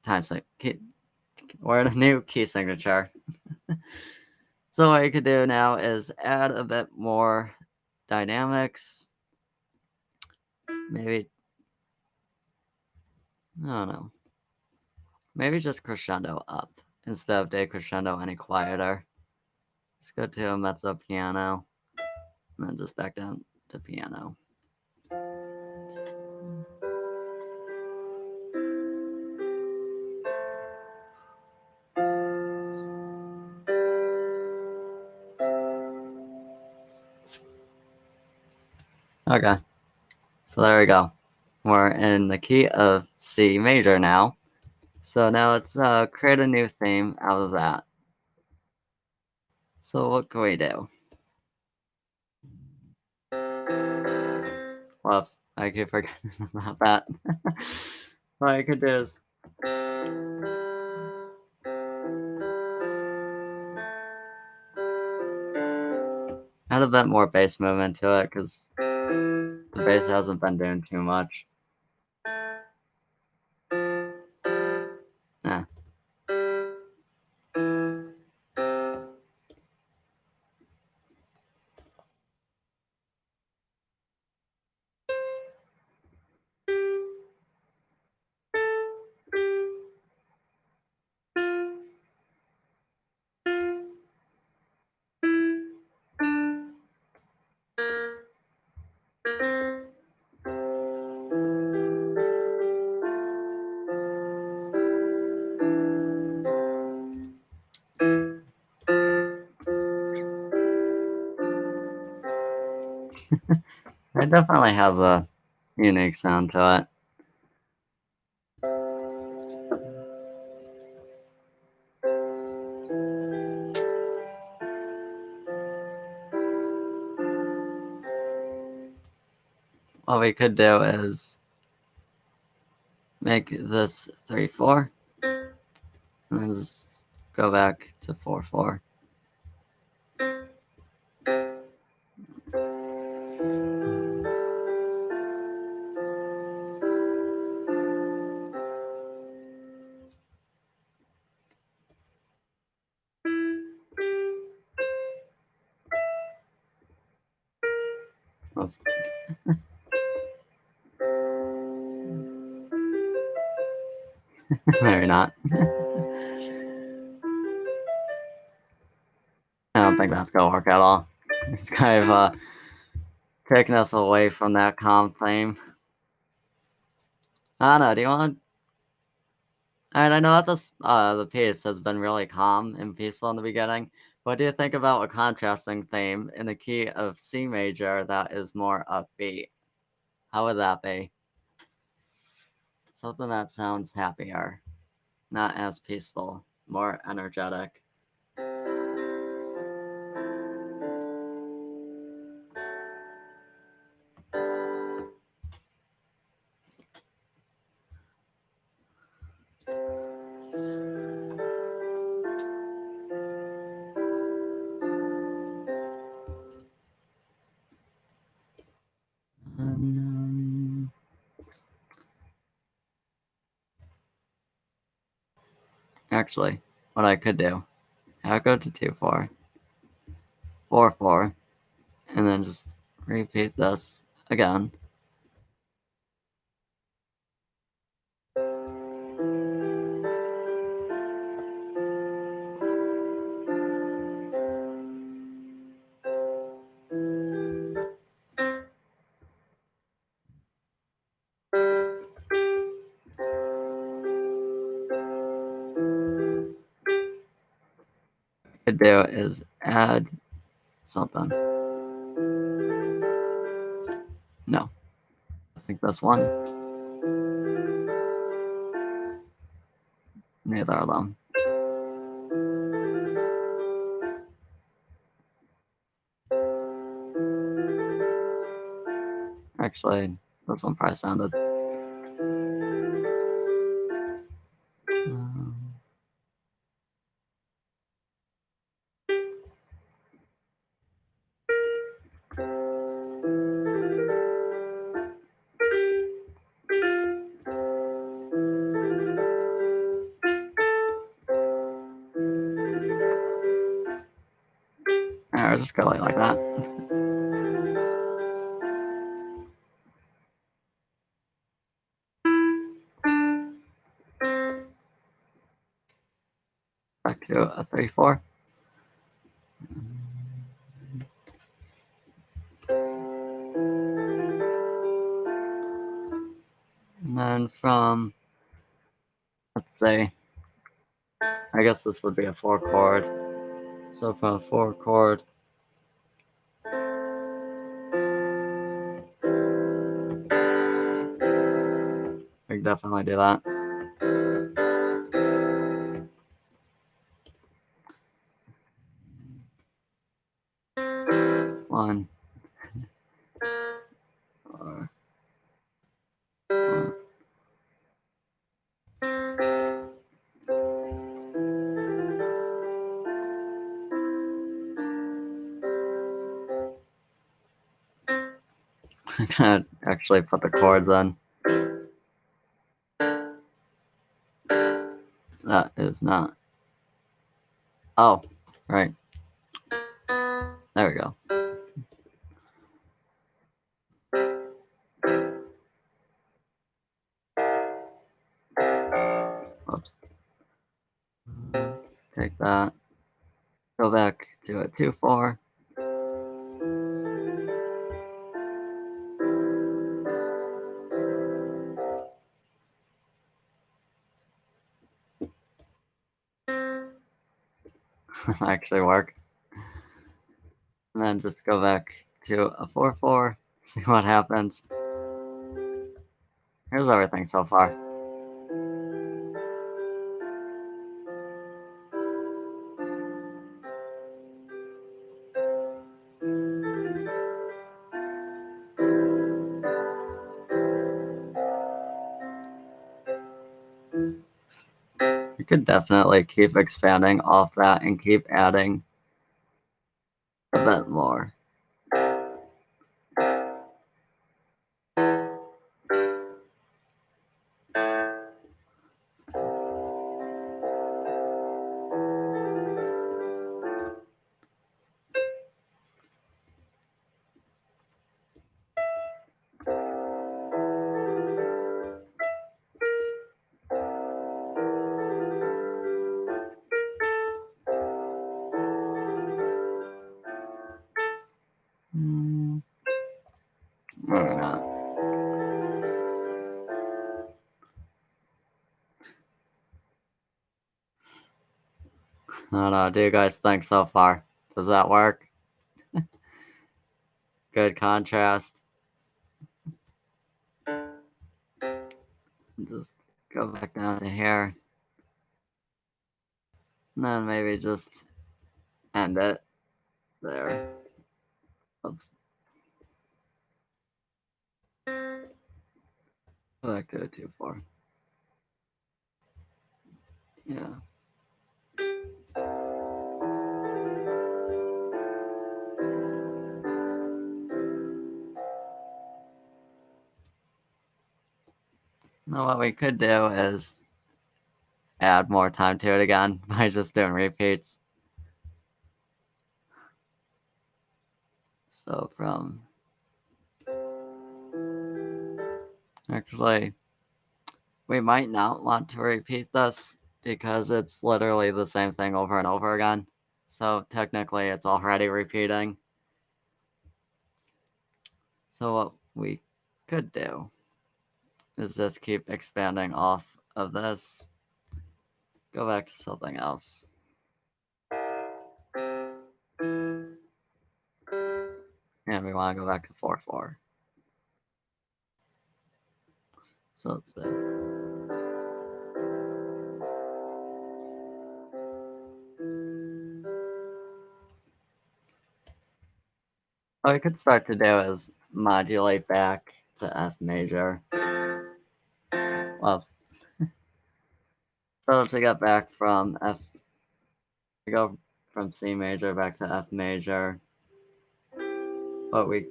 time key. We're in a new key signature. So what you could do now is add a bit more dynamics. Maybe, I don't know. Maybe just crescendo up instead of decrescendo any quieter. Let's go to a mezzo piano, and then just back down to piano. Okay, so there we go. We're in the key of C major now. So now let's create a new theme out of that. So what can we do? Whoops, I keep forgetting about that. What I could do is add a bit more bass movement to it because the bass hasn't been doing too much. Yeah. It definitely has a unique sound to it. What we could do is make this 3/4, and then just go back to 4/4. Oops. Maybe not. I don't think that's gonna work at all. It's kind of taking us away from that calm theme. I don't know. Do you want? And I know that this the piece has been really calm and peaceful in the beginning, What do you think about a contrasting theme in the key of C major that is more upbeat? How would that be? Something that sounds happier, not as peaceful, more energetic. Um, Actually, what I could do, I'll go to 2-4, 4-4, and then just repeat this again. Could do is add something. No, I think that's one. Neither of them. Actually, this one probably sounded. Um, I'll just go like that. Back to a 3-4. And then from, let's say, I guess this would be a 4 chord. So from a 4 chord, we can definitely do that. One, or, I'm gonna actually put the chords in. That is not. Oh, right. There we go. Whoops. Take that. Go back to a 2-4. Actually work. And then just go back to a 4-4. See what happens. Here's everything so far. You could definitely keep expanding off that and keep adding a bit more. Maybe not. I don't know. What do you guys think so far? Does that work? Good contrast. Just go back down to here. And then maybe just end it there. Oops. Go back to 2-4. Yeah. Now what we could do is add more time to it again by just doing repeats. So from actually, we might not want to repeat this because it's literally the same thing over and over again. So technically, it's already repeating. So what we could do is just keep expanding off of this. Go back to something else. And we want to go back to 4-4. So let's see. What we could start to do is modulate back to F major. Well, so to get back from F, to go from C major back to F major, what we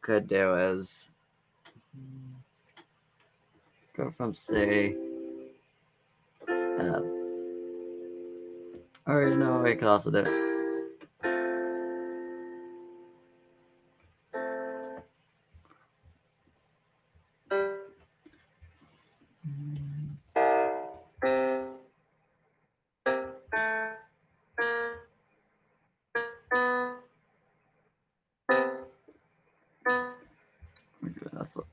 could do is go from C, F, or you know, we could also do that's what.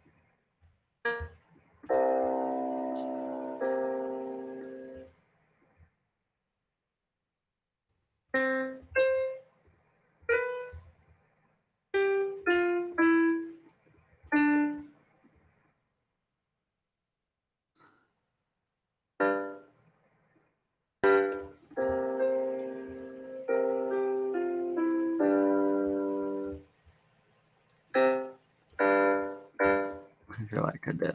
I feel like I could do.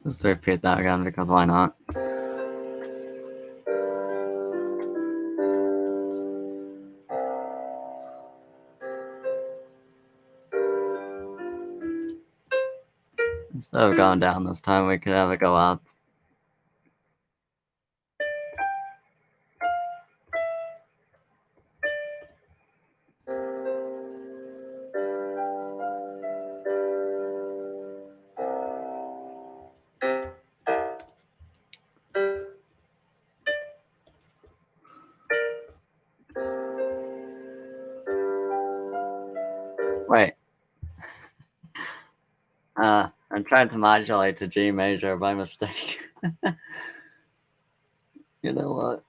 Just repeat that again because why not? Instead of going down this time, we could have it go up. Wait. I'm trying to modulate to G major by mistake. You know what?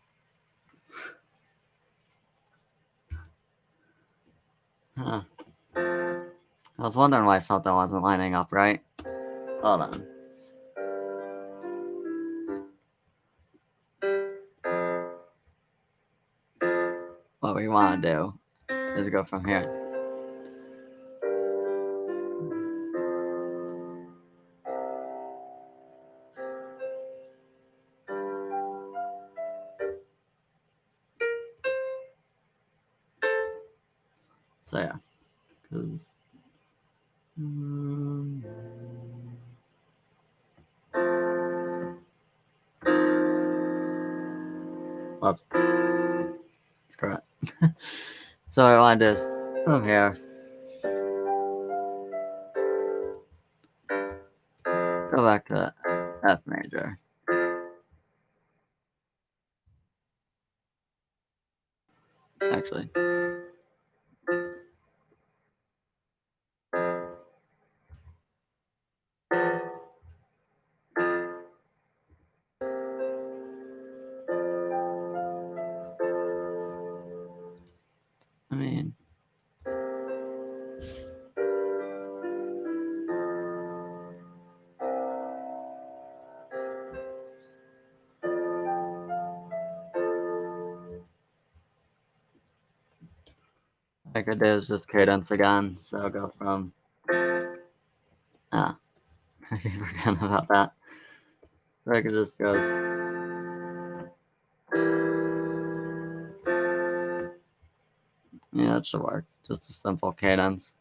Huh. I was wondering why something wasn't lining up right. Hold on. What we want to do is go from here. So yeah, because whoops, screw it. So I want to do is from here. Go back to F major. Actually, I mean, I could do is just cadence again. So go from I forgot about that. So I could just go. Yeah, it should work. Just a simple cadence.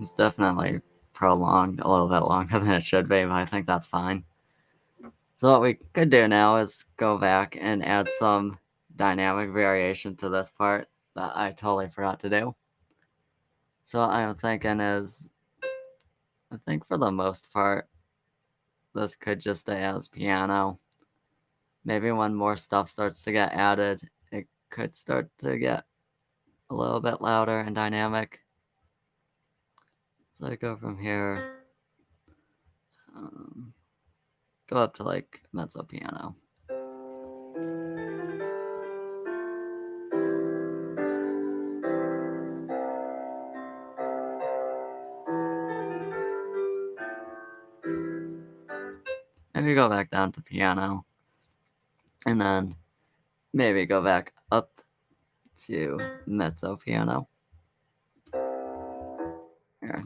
It's definitely prolonged a little bit longer than it should be, but I think that's fine. So what we could do now is go back and add some dynamic variation to this part that I totally forgot to do. So what I'm thinking is, I think for the most part, this could just stay as piano. Maybe when more stuff starts to get added, it could start to get a little bit louder and dynamic. So I go from here, um, go up to like mezzo piano. Maybe go back down to piano, and then maybe go back up to mezzo piano. Here.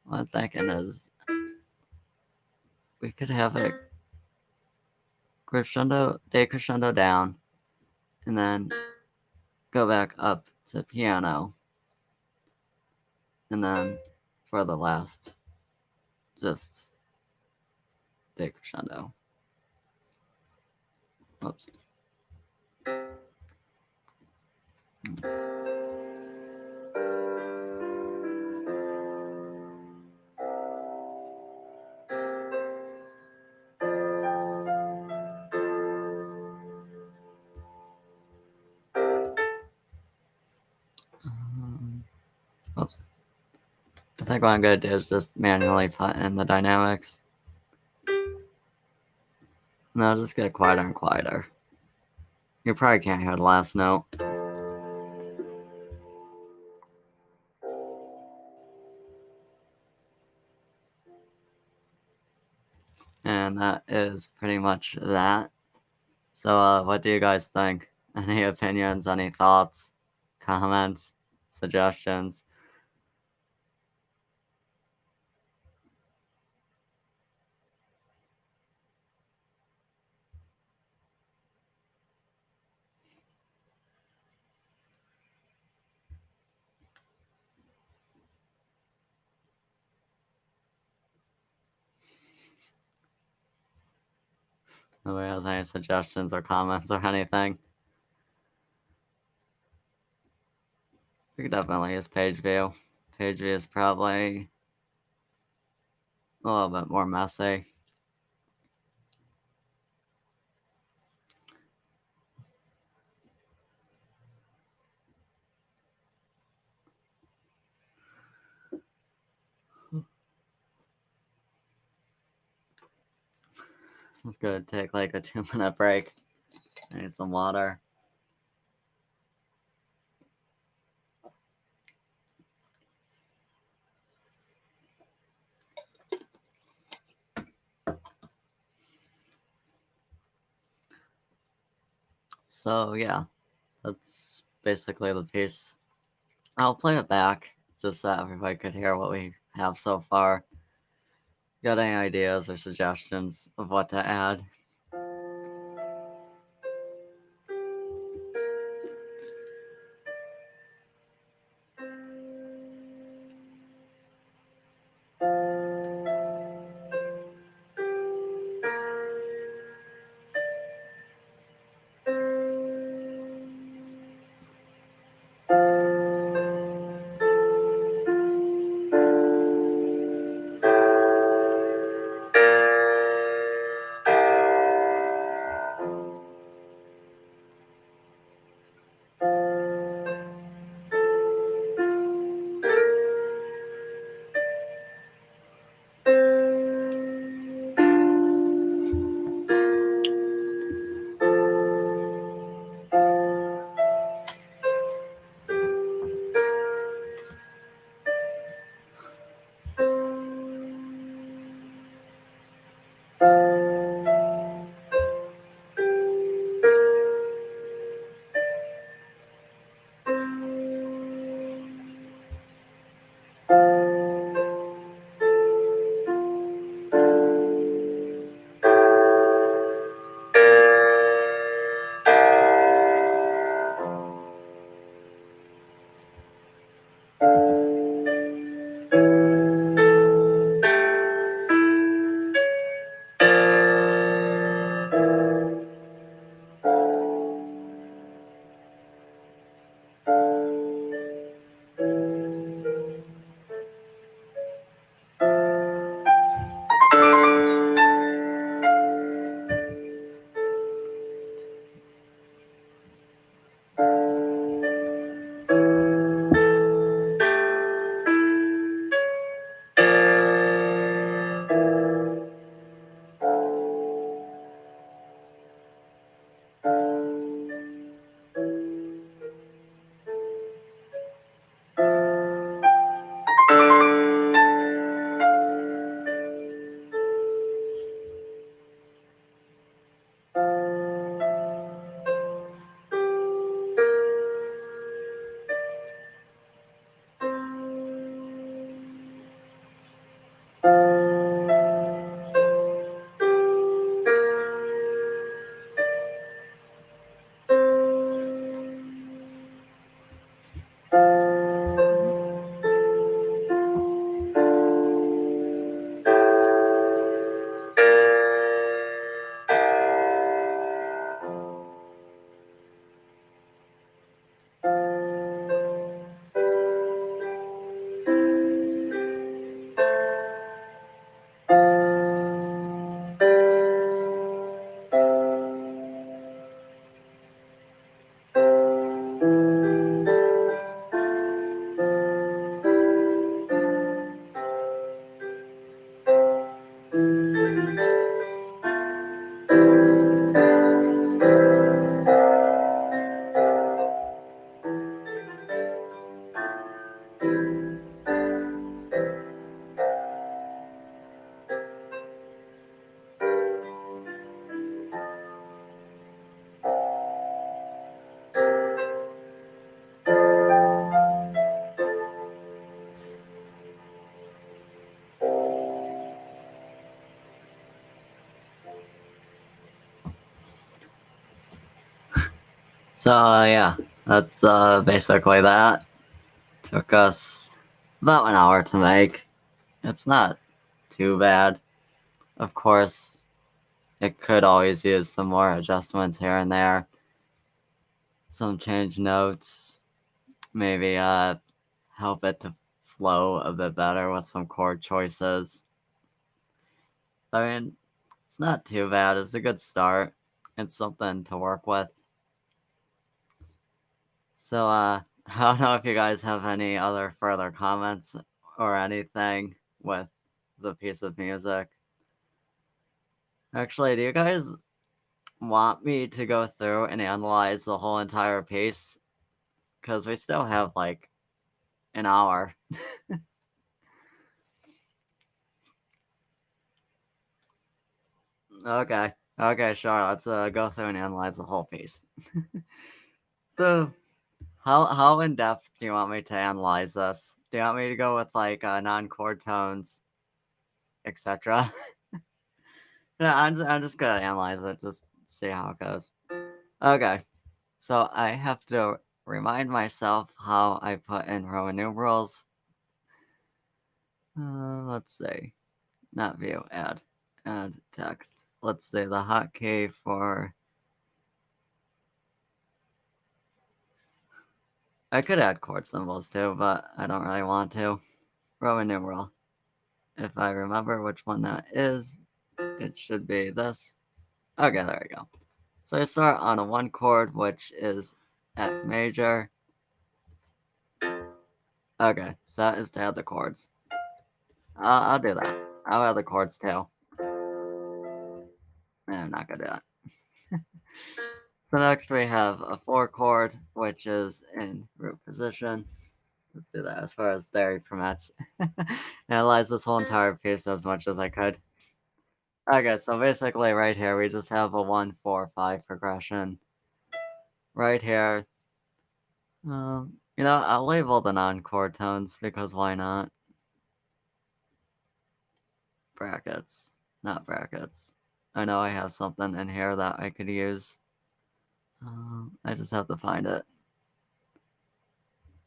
What I'm thinking is we could have a crescendo, decrescendo down, and then go back up to piano, and then for the last, just decrescendo. Oops. Oops. I think what I'm gonna do is just manually put in the dynamics. And I'll just get quieter and quieter. You probably can't hear the last note. And that is pretty much that. So, what do you guys think? Any opinions, any thoughts, comments, suggestions? Nobody has any suggestions or comments or anything? We could definitely use page view. Page view is probably a little bit more messy. Let's go take like a 2 minute break. I need some water. So, yeah. that's basically the piece. I'll play it back just so everybody could hear what we have so far. Got any ideas or suggestions of what to add? So yeah, that's basically that. Took us about an hour to make. It's not too bad. Of course, it could always use some more adjustments here and there. Some change notes, maybe help it to flow a bit better with some chord choices. I mean, it's not too bad. It's a good start. It's something to work with. So, I don't know if you guys have any other further comments or anything with the piece of music. Actually, do you guys want me to go through and analyze the whole entire piece? Because we still have like an hour. Okay. Okay, sure. Let's go through and analyze the whole piece. So, how in depth do you want me to analyze this? Do you want me to go with like non-chord tones, etc.? Yeah, I'm just gonna analyze it, just see how it goes. Okay, so I have to remind myself how I put in Roman numerals. Let's see, not view, add text. Let's say the hotkey for. I could add chord symbols too, but I don't really want to. Roman numeral. If I remember which one that is, it should be this. Okay, there we go. So I start on a 1 chord, which is F major. Okay, so that is to add the chords. I'll do that. I'll add the chords too. I'm not gonna do that. So next we have a 4 chord, which is in root position. Let's do that as far as theory permits. Analyze this whole entire piece as much as I could. Okay, so basically right here we just have a 1, 4, 5 progression. Right here. I'll label the non-chord tones because why not? Brackets, not brackets. I know I have something in here that I could use. I just have to find it.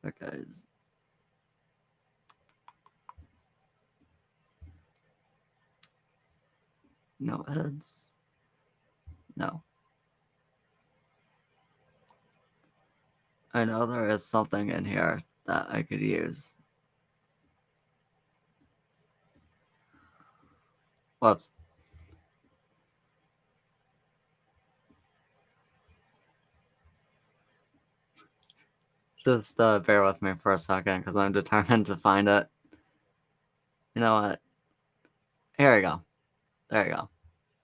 Okay. No heads. No. I know there is something in here that I could use. Whoops. Just bear with me for a second because I'm determined to find it. You know what? Here we go. There you go.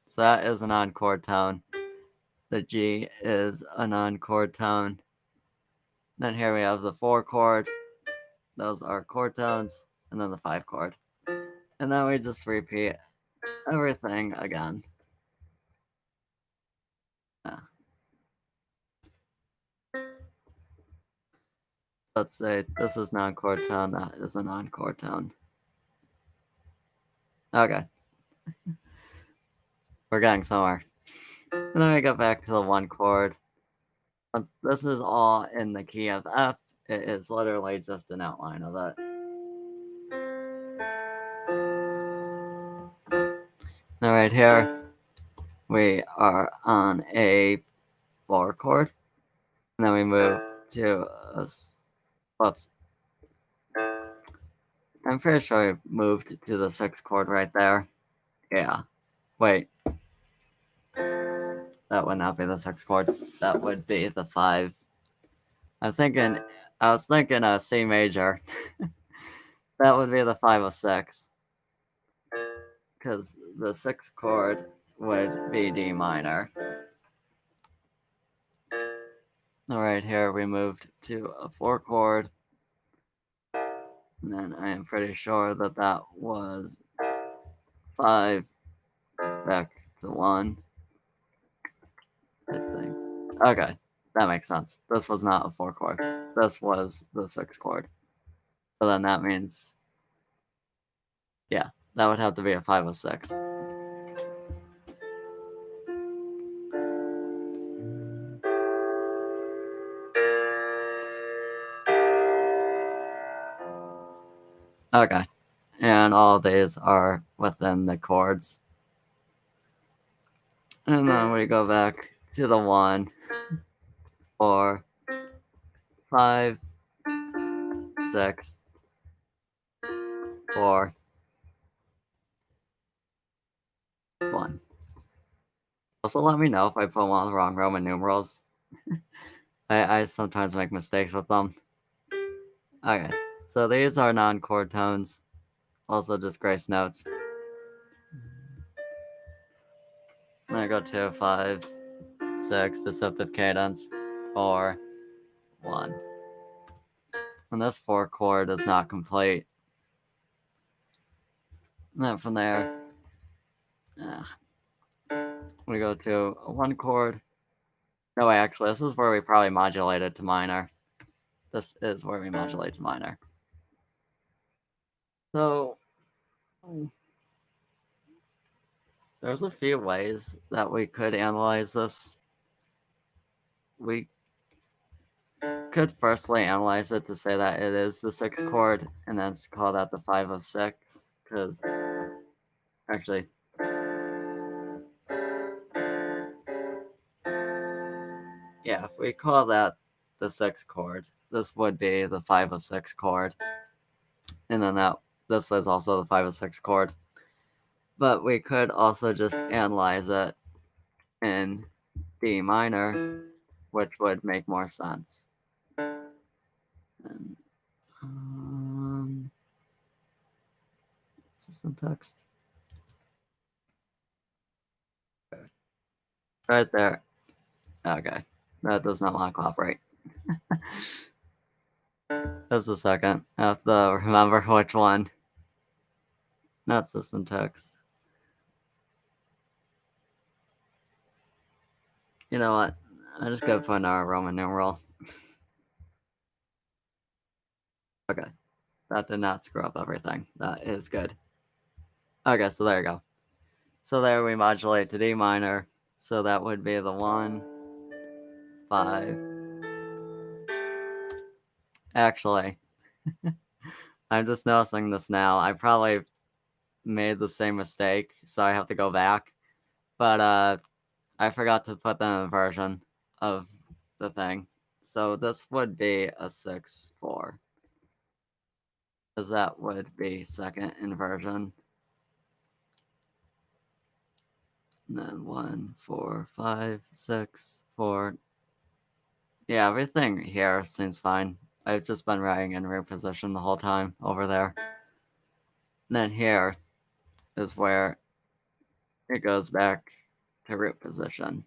So that is a non-chord tone. The G is a non-chord tone. Then here we have the 4 chord. Those are chord tones. And then the 5 chord. And then we just repeat everything again. Yeah. Let's say this is non-chord tone, that is a non-chord tone. Okay. We're getting somewhere. And then we go back to the 1 chord. This is all in the key of F. It is literally just an outline of it. Now right here, we are on a 4 chord. And then we move to a... Whoops. I'm pretty sure we moved to the 6 chord right there. Yeah. Wait. That would not be the 6 chord. That would be the 5. I was thinking C major. That would be the 5 of 6. Because the 6th chord would be D minor. Alright, here we moved to a 4 chord. And then I am pretty sure that that was 5 back to 1. I think. Okay, that makes sense. This was not a 4 chord. This was the 6 chord. So then that means, yeah, that would have to be a 5 of 6. Okay, and all of these are within the chords. And then we go back to the 1, 4, 5, 6, 4, 1. Also, let me know if I put one of the wrong Roman numerals. I sometimes make mistakes with them. Okay, so these are non-chord tones. Also just grace notes. Then I go to 5, 6, deceptive cadence, 4, 1. And this 4 chord is not complete. And then from there, we go to a 1 chord. No, wait, actually, this is where we probably modulated to minor. This is where we modulate to minor. So, there's a few ways that we could analyze this. We could firstly analyze it to say that it is the sixth chord, and then call that the 5 of 6, because actually, yeah, if we call that the sixth chord, this would be the 5 of 6 chord, and then this was also the 5 of 6 chord. But we could also just analyze it in D minor, which would make more sense. And, system text. Right there. Okay. That does not want to cooperate. Just a second. I have to remember which one. Not system text. You know what? I just gotta put another Roman numeral. Okay. That did not screw up everything. That is good. Okay, so there you go. So there we modulate to D minor. So that would be the 1, 5. Actually, I'm just noticing this now. I probably made the same mistake, so I have to go back. But I forgot to put the inversion of the thing. So this would be a 6, 4. Because that would be second inversion. And then 1, 4, 5, 6, 4. Yeah, everything here seems fine. I've just been writing in root position the whole time over there. And then here is where it goes back to root position.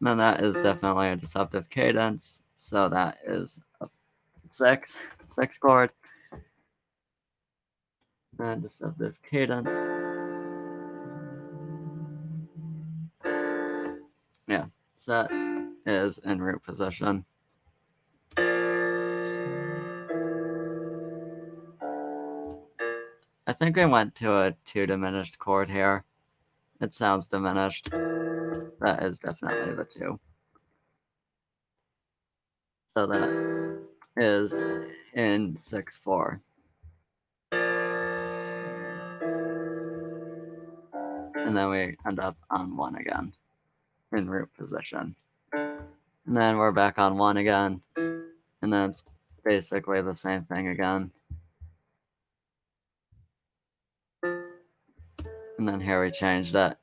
Now that is definitely a deceptive cadence, so that is a 6 chord. And deceptive cadence. Yeah, so that is in root position. I think I went to a 2 diminished chord here. It sounds diminished. That is definitely the 2. So that is in 6, 4. And then we end up on 1 again in root position. And then we're back on 1 again. And then it's basically the same thing again. And then here we changed it.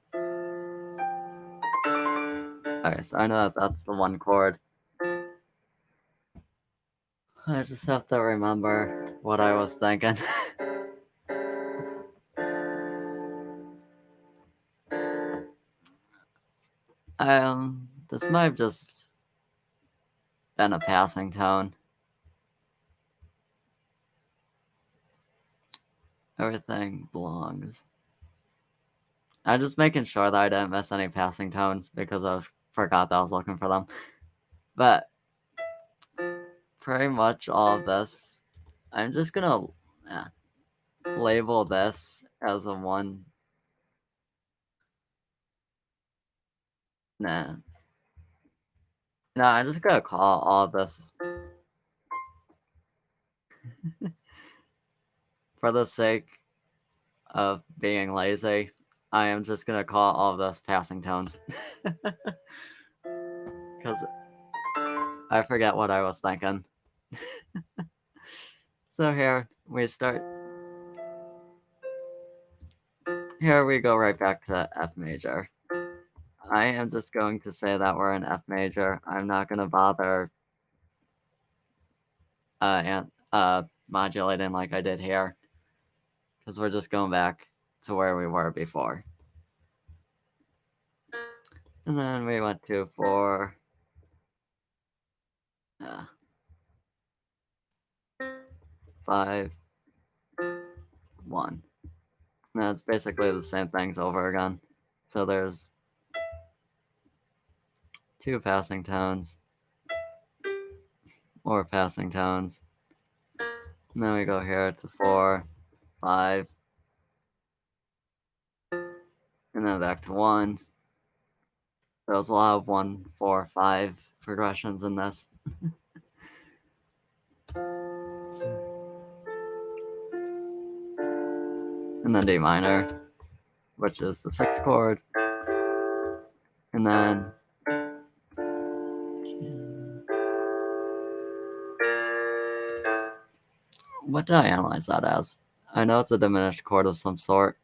Okay, so I know that that's the 1 chord. I just have to remember what I was thinking. This might have just been a passing tone. Everything belongs. I'm just making sure that I didn't miss any passing tones because forgot that I was looking for them. But pretty much all of this, I'm just gonna label this as a 1. Nah. No, I'm just gonna call all of this for the sake of being lazy. I am just gonna call all of this passing tones. Because I forget what I was thinking. So here we start. Here we go right back to F major. I am just going to say that we're in F major. I'm not going to bother modulating like I did here. Because we're just going back to where we were before. And then we went to 4. 5. 1. Now it's basically the same things over again. So there's 2 passing tones, or passing tones. And then we go here to 4, 5, and then back to 1. There's a lot of 1, 4, 5 progressions in this. And then D minor, which is the 6th chord. And then what did I analyze that as? I know it's a diminished chord of some sort.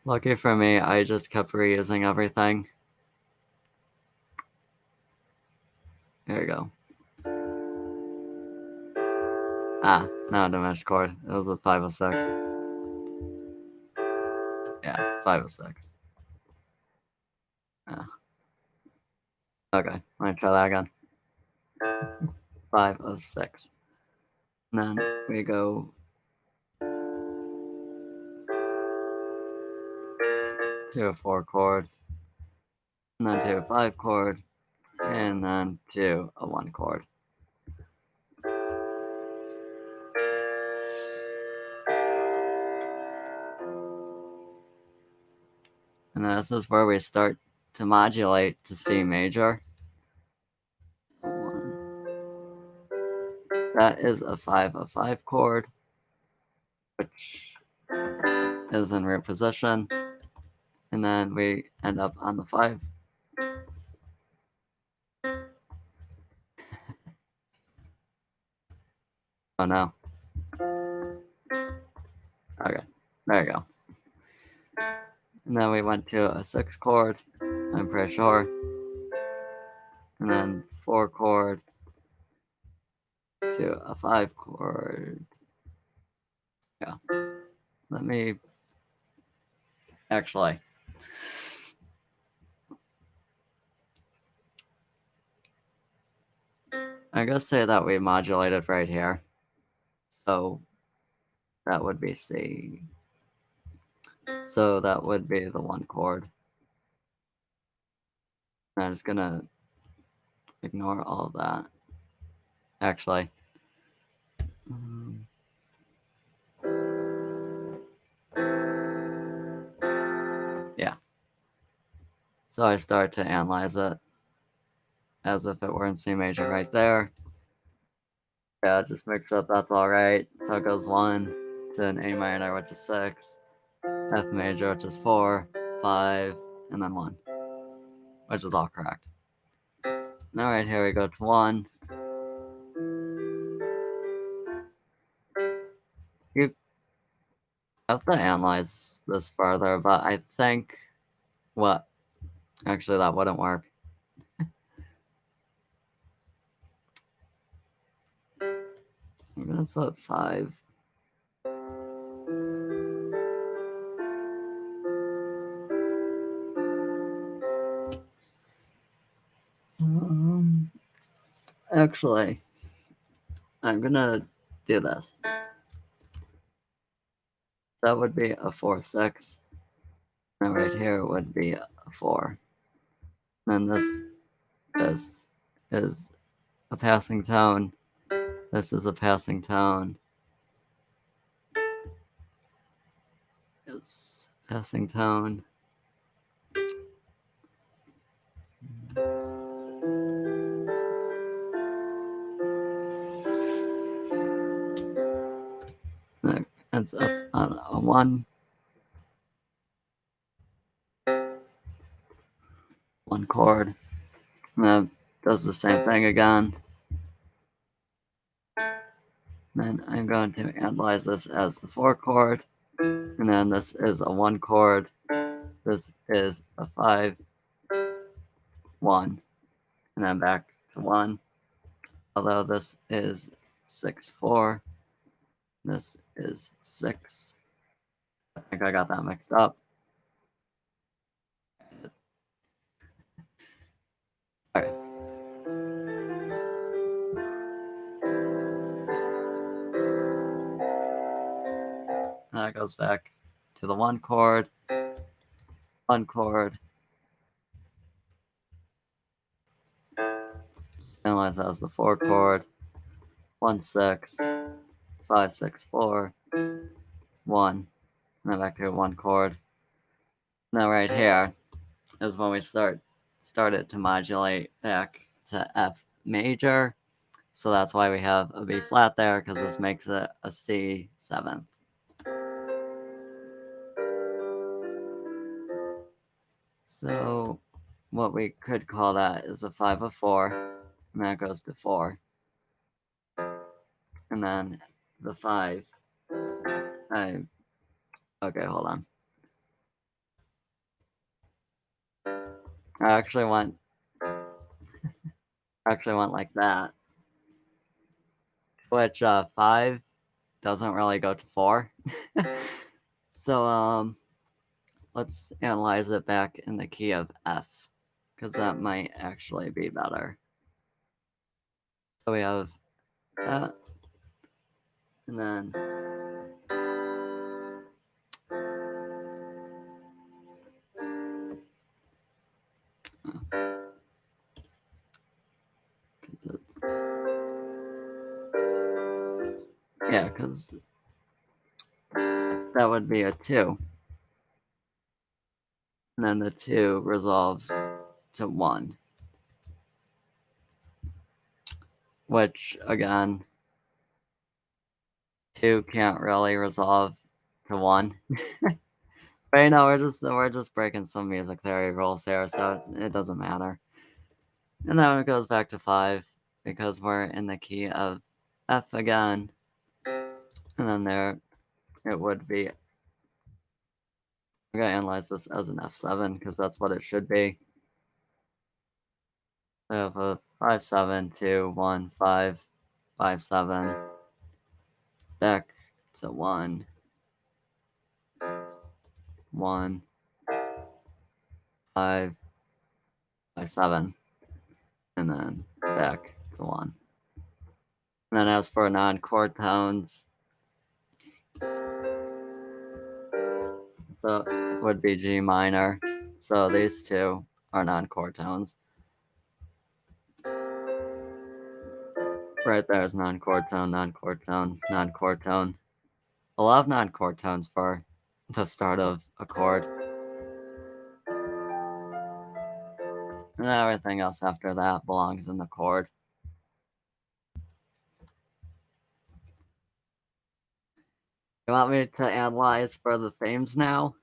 Lucky for me, I just kept reusing everything. There you go. Ah, not a diminished chord. It was a 5 of 6. Yeah, 5 of 6. Yeah. Okay, let me try that again. 5 of 6. And then we go to a 4 chord, and then to a 5 chord, and then to a 1 chord. And this is where we start to modulate to C major. That is a 5 of 5 chord, which is in root position. And then we end up on the 5. Oh no. Okay, there you go. And then we went to a 6 chord, I'm pretty sure. And then 4 chord to a 5 chord. Yeah. Let me actually. I'm gonna say that we modulated right here. So that would be C. So that would be the 1 chord. I'm just gonna ignore all of that. Actually. Yeah. So I start to analyze it as if it were in C major right there. Yeah, just make sure that that's alright. So it goes 1 to an A minor, which is 6, F major, which is 4, 5, and then 1, which is all correct. Now right here we go to 1. You have to analyze this further, but I think what? Actually, that wouldn't work. I'm gonna put 5. Actually, I'm gonna do this. That would be a 4, 6. And right here would be a 4. And this is a passing tone. This is a passing tone. It's passing tone. That ends up on a 1. 1 chord. And that does the same thing again. Then I'm going to analyze this as the 4 chord. And then this is a 1 chord. This is a 5, 1. And then back to 1. Although this is 6, 4. This is 6. I think I got that mixed up. Alright. And that goes back to the 1 chord, 1 chord, analyze as the 4 chord, 1 6, 5 6 4, 1, and then back to 1 chord. Now right here is when we start it to modulate back to F major. So that's why we have a B flat there, because this makes it a C 7th. So what we could call that is a 5 of 4, and that goes to 4. And then the 5, okay, hold on. I actually went like that, which 5 doesn't really go to 4. So let's analyze it back in the key of F, because that might actually be better. So we have that, and then yeah, because that would be a 2. And then the 2 resolves to 1. Which, again, 2 can't really resolve to 1. But you know, we're just breaking some music theory rules here, so it doesn't matter. And then it goes back to 5, because we're in the key of F again. And then there, it would be, I'm going to analyze this as an F7, because that's what it should be. We have a 5 7 2 1 5 5 7, back to 1 1 5 5 7, and then back to 1. And then as for non-chord tones, so it would be G minor. So these two are non-chord tones. Right there is non-chord tone, non-chord tone, non-chord tone. A lot of non-chord tones for the start of a chord. And everything else after that belongs in the chord. You want me to analyze for the themes now?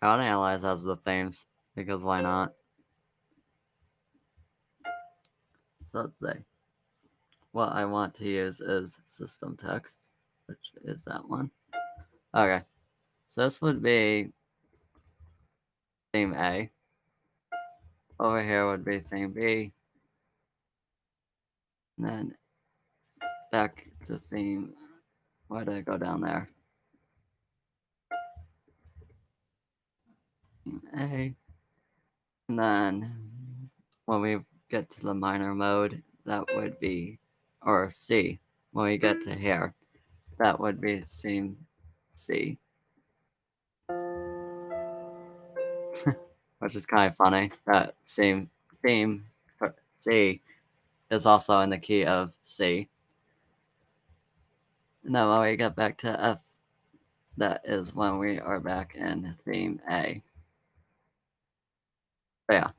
I want to analyze as the themes, because why not? So let's say what I want to use is system text, which is that one. Okay, so this would be theme A. Over here would be theme B. And then back to theme. Why did I go down there? Theme A. And then when we get to the minor mode, that would be, or C. When we get to here, that would be theme C. Which is kind of funny. That same theme for C is also in the key of C. And then when we get back to F, that is when we are back in theme A. But yeah,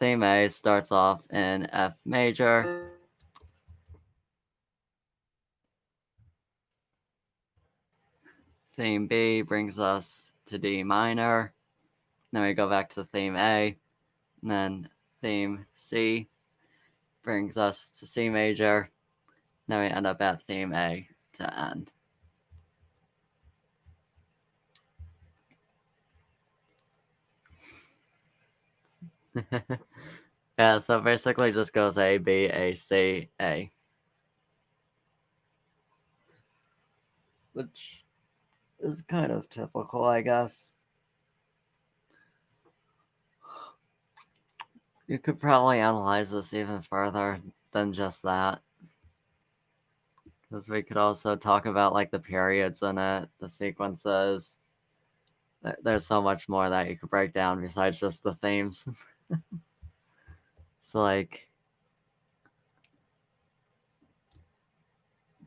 theme A starts off in F major. Theme B brings us to D minor. Then we go back to theme A. And then theme C brings us to C major. Then we end up at theme A to end. Yeah, so basically just goes A, B, A, C, A. Which is kind of typical, I guess. You could probably analyze this even further than just that. Because we could also talk about like the periods in it, the sequences. There's so much more that you could break down besides just the themes. So like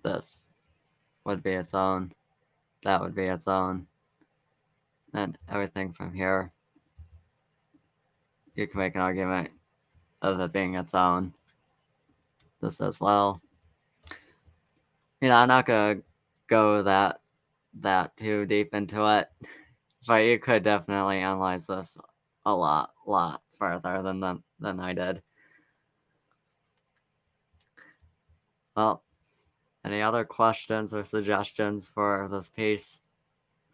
this would be its own, that would be its own, and everything from here, you can make an argument of it being its own. This as well. You know, I'm not gonna go that too deep into it, but you could definitely analyze this a lot further than I did. Well, any other questions or suggestions for this piece?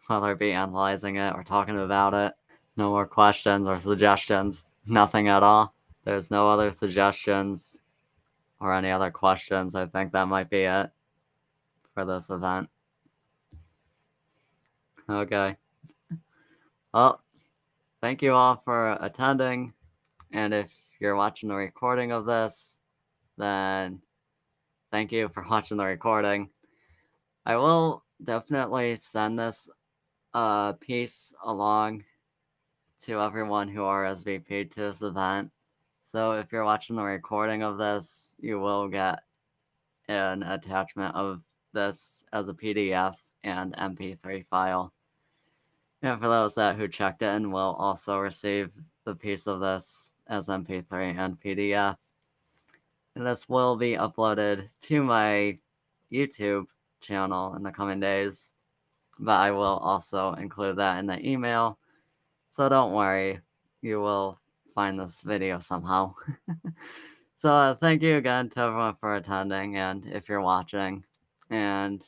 Whether it be analyzing it or talking about it. No more questions or suggestions. Nothing at all. There's no other suggestions or any other questions. I think that might be it for this event. Okay. Well, thank you all for attending. And if you're watching the recording of this, then thank you for watching the recording. I will definitely send this piece along to everyone who RSVP'd to this event. So if you're watching the recording of this, you will get an attachment of this as a PDF and MP3 file. And for those who checked in, will also receive the piece of this as MP3 and PDF. And this will be uploaded to my YouTube channel in the coming days, but I will also include that in the email. So don't worry, you will find this video somehow. So thank you again to everyone for attending, and if you're watching, and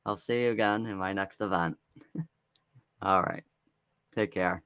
I'll see you again in my next event. All right, take care.